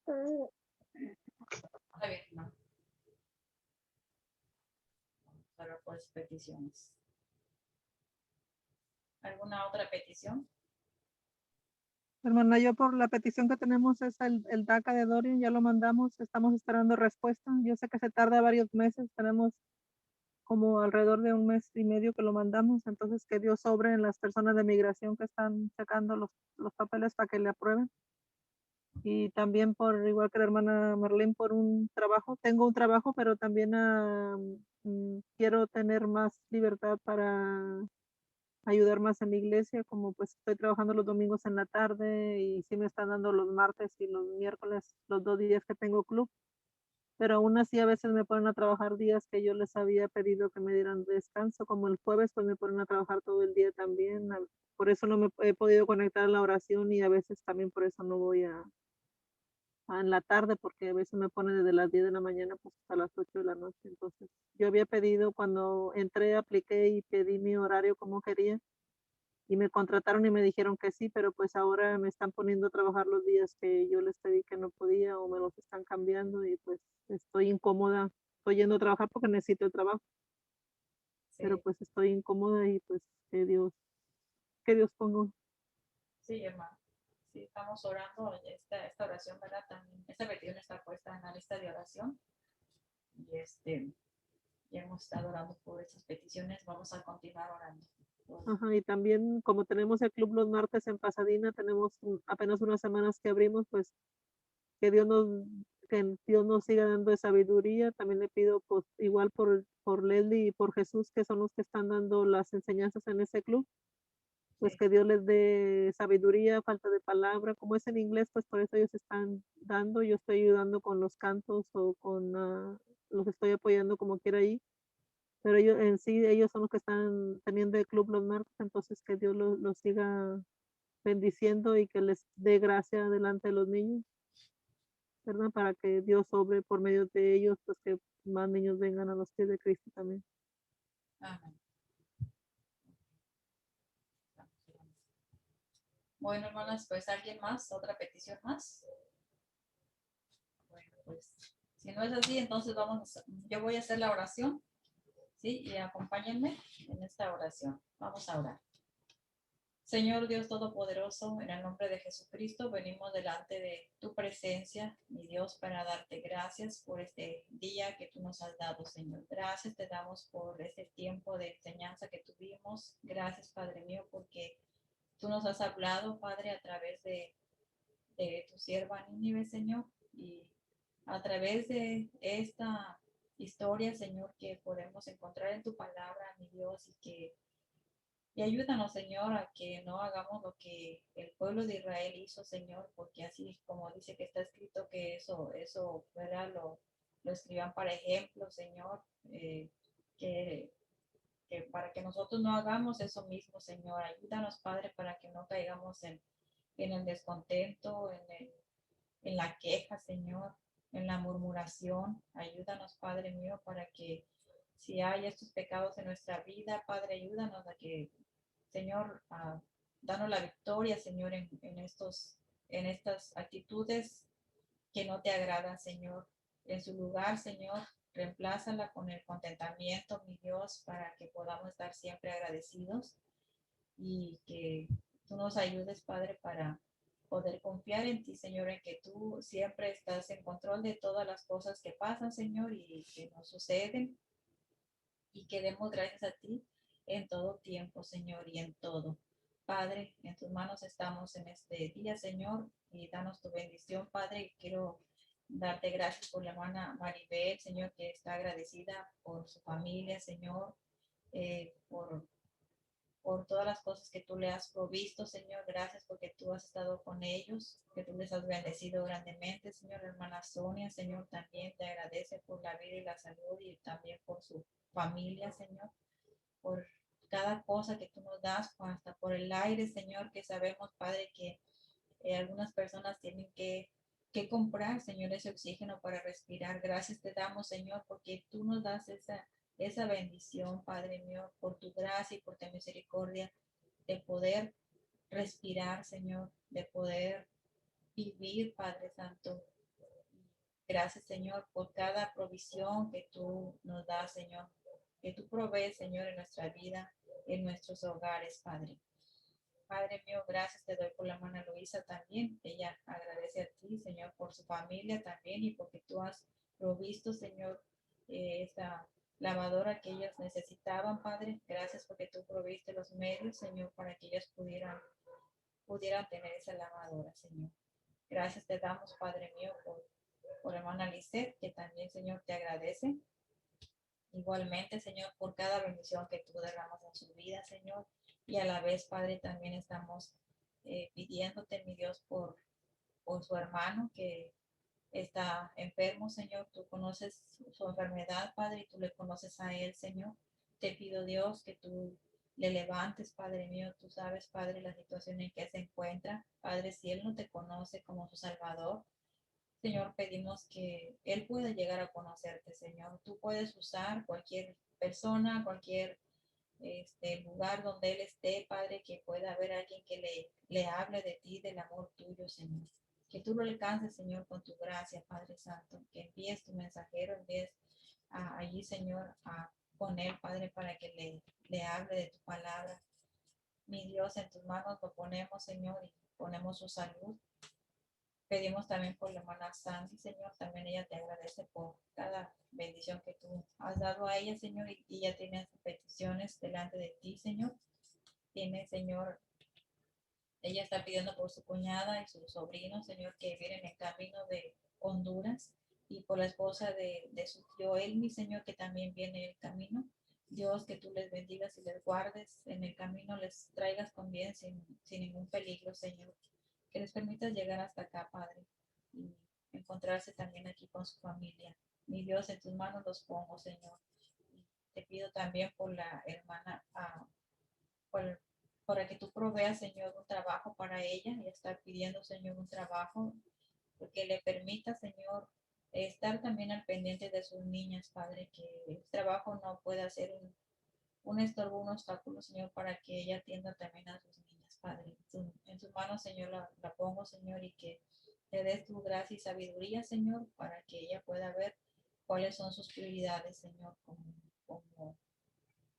A: Está bien, no. Para pues peticiones. ¿Alguna otra petición?
B: Hermana, yo por la petición que tenemos es el DACA de Dorian, ya lo mandamos, estamos esperando respuesta. Yo sé que se tarda varios meses, tenemos como alrededor de 1 mes y medio que lo mandamos, entonces que Dios sobre en las personas de migración que están sacando los papeles para que le aprueben. Y también igual que la hermana Marlene, por un trabajo. Tengo un trabajo, pero también quiero tener más libertad para ayudar más en mi iglesia, como pues estoy trabajando los domingos en la tarde y sí me están dando los martes y los miércoles, los 2 días que tengo club, pero aún así a veces me ponen a trabajar días que yo les había pedido que me dieran descanso, como el jueves pues me ponen a trabajar todo el día también, por eso no me he podido conectar a la oración y a veces también por eso no voy en la tarde, porque a veces me ponen desde las 10 de la mañana pues hasta las 8 de la noche. Entonces yo había pedido, cuando entré, apliqué y pedí mi horario como quería y me contrataron y me dijeron que sí, pero pues ahora me están poniendo a trabajar los días que yo les pedí que no podía o me los están cambiando y pues estoy incómoda. Estoy yendo a trabajar porque necesito el trabajo,
A: Sí.
B: pero pues estoy incómoda y pues que Dios ponga.
A: Sí, hermano. Sí, estamos orando esta oración, ¿verdad? También esta petición está puesta en la lista de oración y ya hemos estado orando por esas peticiones, vamos a continuar orando.
B: Ajá, y también como tenemos el club los martes en Pasadena, tenemos apenas unas semanas que abrimos, pues que Dios nos siga dando de sabiduría. También le pido pues igual por Leslie y por Jesús, que son los que están dando las enseñanzas en ese club, pues
A: Sí.
B: que Dios les dé sabiduría, falta de palabra, como es en inglés, pues por eso ellos están dando, yo estoy ayudando con los cantos o con los estoy apoyando como quiera ahí, pero ellos son los que están teniendo el club los martes, entonces que Dios los siga bendiciendo y que les dé gracia delante de los niños, ¿verdad? Para que Dios obre por medio de ellos, pues que más niños vengan a los pies de Cristo también.
A: Amén. Bueno, hermanas, pues ¿alguien más? ¿Otra petición más? Bueno, pues si no es así, entonces yo voy a hacer la oración Sí, y acompáñenme en esta oración. Vamos a orar. Señor Dios Todopoderoso, en el nombre de Jesucristo, venimos delante de tu presencia, mi Dios, para darte gracias por este día que tú nos has dado, Señor. Gracias te damos por este tiempo de enseñanza que tuvimos. Gracias, Padre mío, porque tú nos has hablado, Padre, a través de tu sierva Nínive, Señor, y a través de esta historia, Señor, que podemos encontrar en tu palabra, mi Dios, y ayúdanos, Señor, a que no hagamos lo que el pueblo de Israel hizo, Señor, porque así como dice que está escrito que eso, ¿verdad? Lo escriban para ejemplo, Señor, que, que para que nosotros no hagamos eso mismo, Señor. Ayúdanos, Padre, para que no caigamos en el descontento, en la queja, Señor, en la murmuración. Ayúdanos, Padre mío, para que si hay estos pecados en nuestra vida, Padre, ayúdanos a que, Señor, danos la victoria, Señor, en estas actitudes que no te agradan, Señor. En su lugar, Señor, reemplázala con el contentamiento, mi Dios, para que podamos estar siempre agradecidos y que tú nos ayudes, Padre, para poder confiar en ti, Señor, en que tú siempre estás en control de todas las cosas que pasan, Señor, y que nos suceden, y que demos gracias a ti en todo tiempo, Señor, y en todo. Padre, en tus manos estamos en este día, Señor, y danos tu bendición, Padre. Quiero darte gracias por la hermana Maribel, Señor, que está agradecida por su familia, Señor, por todas las cosas que tú le has provisto, Señor. Gracias porque tú has estado con ellos, que tú les has bendecido grandemente, Señor. Hermana Sonia, Señor, también te agradece por la vida y la salud y también por su familia, Señor, por cada cosa que tú nos das, hasta por el aire, Señor, que sabemos, Padre, que algunas personas tienen que comprar, Señor, ese oxígeno para respirar. Gracias te damos, Señor, porque tú nos das esa bendición, Padre mío, por tu gracia y por tu misericordia, de poder respirar, Señor, de poder vivir, Padre Santo. Gracias, Señor, por cada provisión que tú nos das, Señor, que tú provees, Señor, en nuestra vida, en nuestros hogares, Padre. Padre mío, gracias te doy por la hermana Luisa también. Ella agradece a ti, Señor, por su familia también y porque tú has provisto, Señor, esa lavadora que ellas necesitaban, Padre. Gracias porque tú proviste los medios, Señor, para que ellas pudieran tener esa lavadora, Señor. Gracias te damos, Padre mío, por hermana Lisette, que también, Señor, te agradece. Igualmente, Señor, por cada bendición que tú derramas en su vida, Señor. Y a la vez, Padre, también estamos pidiéndote, mi Dios, por su hermano que está enfermo, Señor. Tú conoces su enfermedad, Padre, y tú le conoces a él, Señor. Te pido, Dios, que tú le levantes, Padre mío. Tú sabes, Padre, la situación en que se encuentra. Padre, si él no te conoce como su Salvador, Señor, pedimos que Él pueda llegar a conocerte, Señor. Tú puedes usar cualquier persona, cualquier lugar donde Él esté, Padre, que pueda haber alguien que le hable de ti, del amor tuyo, Señor. Que tú lo alcances, Señor, con tu gracia, Padre Santo. Que envíes tu mensajero, envíes allí, Señor, con Él, Padre, para que le hable de tu palabra. Mi Dios, en tus manos lo ponemos, Señor, y ponemos su salud. Pedimos también por la hermana Sandy, Señor. También ella te agradece por cada bendición que tú has dado a ella, Señor. Y ella tiene peticiones delante de ti, Señor. Tiene, Señor, ella está pidiendo por su cuñada y su sobrino, Señor, que vienen en camino de Honduras. Y por la esposa de su tío Elmi, Señor, que también viene en camino. Dios, que tú les bendigas y les guardes en el camino, les traigas con bien, sin ningún peligro, Señor. Que les permitas llegar hasta acá, Padre, y encontrarse también aquí con su familia. Mi Dios, en tus manos los pongo, Señor. Y te pido también por la hermana, por, para que tú proveas, Señor, un trabajo para ella. Ella está pidiendo, Señor, un trabajo que le permita, Señor, estar también al pendiente de sus niñas, Padre, que el trabajo no pueda ser un estorbo, un obstáculo, Señor, para que ella atienda también a sus niñas, Padre. En sus manos, Señor, la pongo, Señor, y que te des tu gracia y sabiduría, Señor, para que ella pueda ver cuáles son sus prioridades, Señor, como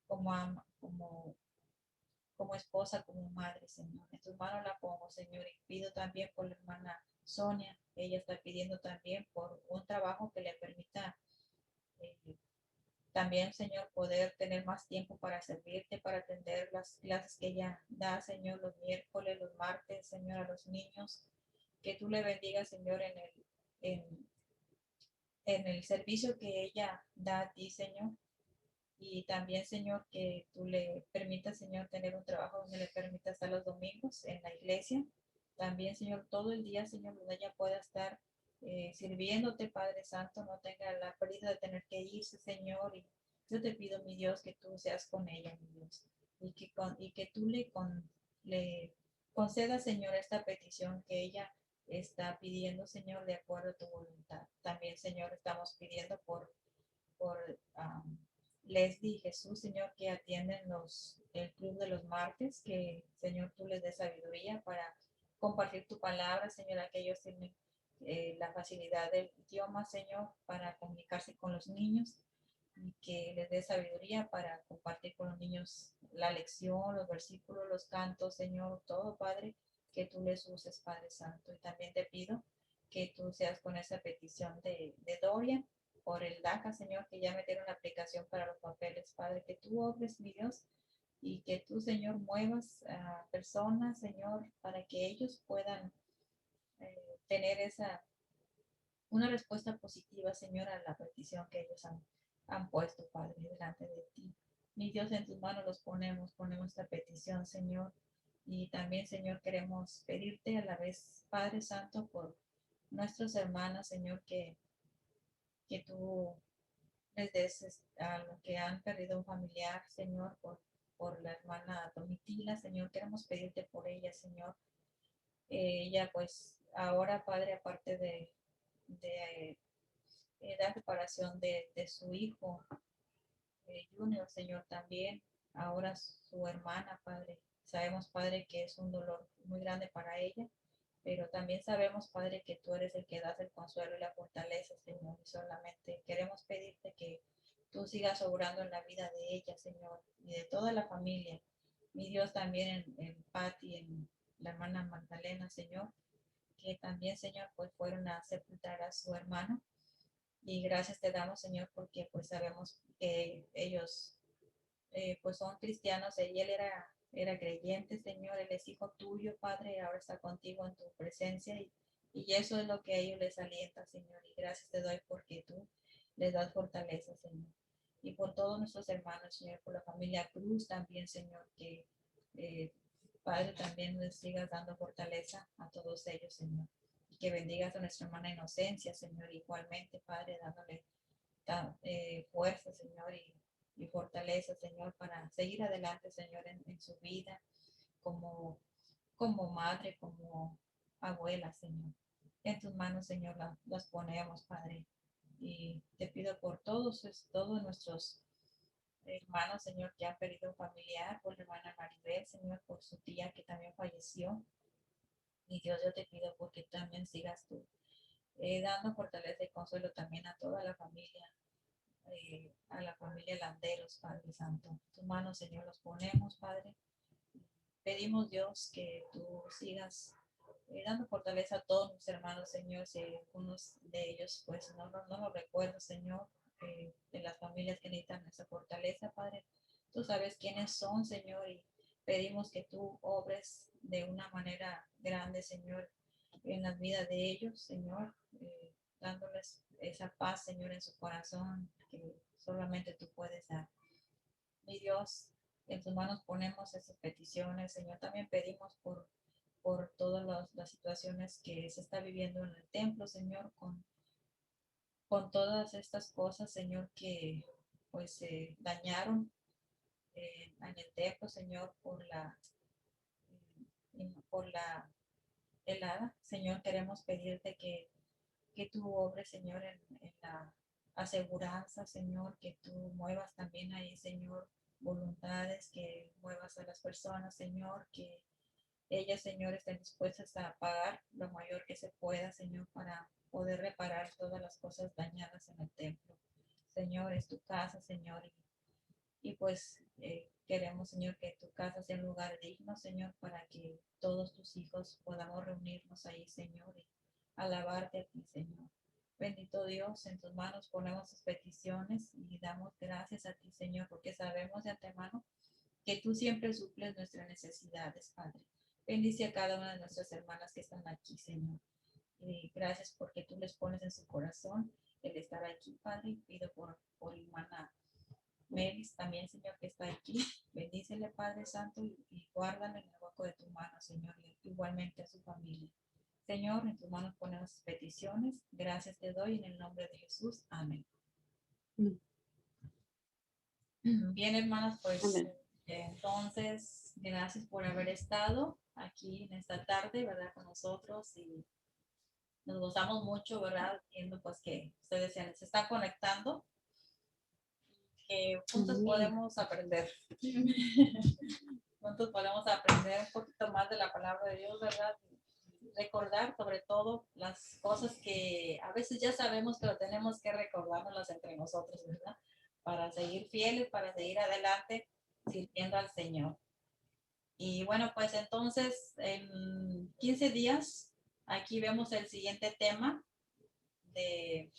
A: como ama, como esposa, como madre, Señor. En tus manos la pongo, Señor, y pido también por la hermana Sonia. Ella está pidiendo también por un trabajo que le permita eh, también, Señor, poder tener más tiempo para servirte, para atender las clases que ella da, Señor, los miércoles, los martes, Señor, a los niños. Que tú le bendigas, Señor, en, en el servicio que ella da a ti, Señor. Y también, Señor, que tú le permitas, Señor, tener un trabajo donde le permita estar los domingos en la iglesia. También, Señor, todo el día, Señor, donde ella pueda estar sirviéndote, Padre Santo, no tenga la pérdida de tener que irse, Señor. Y yo te pido, mi Dios, que tú seas con ella, mi Dios. Y que tú le concedas, Señor, esta petición que ella está pidiendo, Señor, de acuerdo a tu voluntad. También, Señor, estamos pidiendo por Leslie y Jesús, Señor, que atienden el club de los martes, que, Señor, tú les des sabiduría para compartir tu palabra, Señor, que ellos tienen la facilidad del idioma, Señor, para comunicarse con los niños y que les dé sabiduría para compartir con los niños la lección, los versículos, los cantos, Señor, todo, Padre, que tú les uses, Padre Santo. Y también te pido que tú seas con esa petición de Dorian, por el DACA, Señor, que ya metieron la aplicación para los papeles, Padre, que tú obres, mi Dios, y que tú, Señor, muevas a personas, Señor, para que ellos puedan tener una respuesta positiva, Señor, a la petición que ellos han puesto, Padre, delante de ti. Mi Dios, en tus manos los ponemos esta petición, Señor, y también, Señor, queremos pedirte a la vez, Padre Santo, por nuestros hermanos, Señor, que tú les des a los que han perdido un familiar, Señor, por la hermana Domitila, Señor, queremos pedirte por ella, Señor. Ella, pues, ahora, Padre, aparte de dar reparación de su hijo, Junior, Señor, también, ahora su hermana, Padre. Sabemos, Padre, que es un dolor muy grande para ella, pero también sabemos, Padre, que tú eres el que das el consuelo y la fortaleza, Señor. Y solamente queremos pedirte que tú sigas obrando en la vida de ella, Señor, y de toda la familia. Mi Dios, también en Patti, en la hermana Magdalena, Señor, que también, Señor, pues fueron a sepultar a su hermano. Y gracias te damos, Señor, porque pues sabemos que ellos pues son cristianos y él era creyente, Señor, él es hijo tuyo, Padre, ahora está contigo en tu presencia y eso es lo que a ellos les alienta, Señor, y gracias te doy porque tú les das fortaleza, Señor. Y por todos nuestros hermanos, Señor, por la familia Cruz también, Señor, que Padre también les sigas dando fortaleza a todos ellos, Señor. Y que bendigas a nuestra hermana Inocencia, Señor, igualmente, Padre, dándole fuerza, Señor, y fortaleza, Señor, para seguir adelante, Señor, en su vida como madre, como abuela, Señor. En tus manos, Señor, las ponemos, Padre. Y te pido por todos nuestros hermanos, Señor, que han perdido un familiar, por la hermana Maribel, Señor, por su tía que también falleció. Y Dios, yo te pido porque también sigas tú dando fortaleza y consuelo también a toda a la familia Landeros, Padre Santo. En tus manos, Señor, los ponemos, Padre. Pedimos, Dios, que tú sigas dando fortaleza a todos mis hermanos, Señor, si algunos de ellos, pues, no lo recuerdo, Señor, de las familias que necesitan esa fortaleza, Padre. Tú sabes quiénes son, Señor, y pedimos que tú obres de una manera grande, Señor, en las vidas de ellos, Señor, dándoles esa paz, Señor, en su corazón, que solamente tú puedes dar. Mi Dios, en tus manos ponemos esas peticiones, Señor. También pedimos por todas las situaciones que se está viviendo en el templo, Señor, con todas estas cosas, Señor, que pues se dañaron en el templo, Señor, por la helada. Señor, queremos pedirte que tú obres, Señor, en la aseguranza, Señor, que tú muevas también ahí, Señor, voluntades, que muevas a las personas, Señor, que ellas, Señor, estén dispuestas a pagar lo mayor que se pueda, Señor, para poder reparar todas las cosas dañadas en el templo. Señor, es tu casa, Señor, Y pues queremos, Señor, que tu casa sea un lugar digno, Señor, para que todos tus hijos podamos reunirnos ahí, Señor, y alabarte a ti, Señor. Bendito Dios, en tus manos ponemos sus peticiones y damos gracias a ti, Señor, porque sabemos de antemano que tú siempre suples nuestras necesidades, Padre. Bendice a cada una de nuestras hermanas que están aquí, Señor. Y gracias porque tú les pones en su corazón el estar aquí, Padre. Y pido por hermana Melis también, Señor, que está aquí. Bendícele, Padre Santo, y guárdale en el hueco de tu mano, Señor, y igualmente a su familia. Señor, en tus manos ponemos sus peticiones. Gracias te doy en el nombre de Jesús. Amén. Bien, hermanas, pues
F: Amén.
A: entonces, gracias por haber estado aquí en esta tarde, ¿verdad? Con nosotros y nos gozamos mucho, ¿verdad? Viendo pues que ustedes se están conectando, que juntos podemos aprender. Juntos podemos aprender un poquito más de la palabra de Dios, ¿verdad? Recordar sobre todo las cosas que a veces ya sabemos, pero tenemos que recordárnoslas entre nosotros, ¿verdad? Para seguir fieles, para seguir adelante sirviendo al Señor. Y bueno, pues entonces en 15 días aquí vemos el siguiente tema de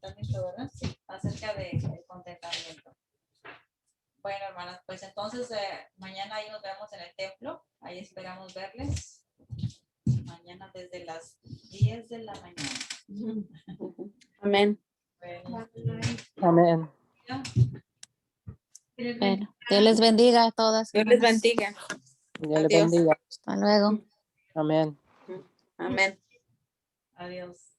A: contentamiento, ¿verdad? Sí, acerca del contentamiento. Bueno, hermanas, pues entonces mañana ahí nos vemos en el templo. Ahí esperamos verles. Mañana desde las 10 de la mañana.
F: Amén.
A: Bueno,
H: Amén.
G: Bueno, Dios les bendiga a todas.
F: Dios les
G: hermanas.
F: bendiga.
H: Dios le
F: Adiós.
H: bendiga.
G: Hasta luego.
H: Amén.
F: Amén.
A: adiós.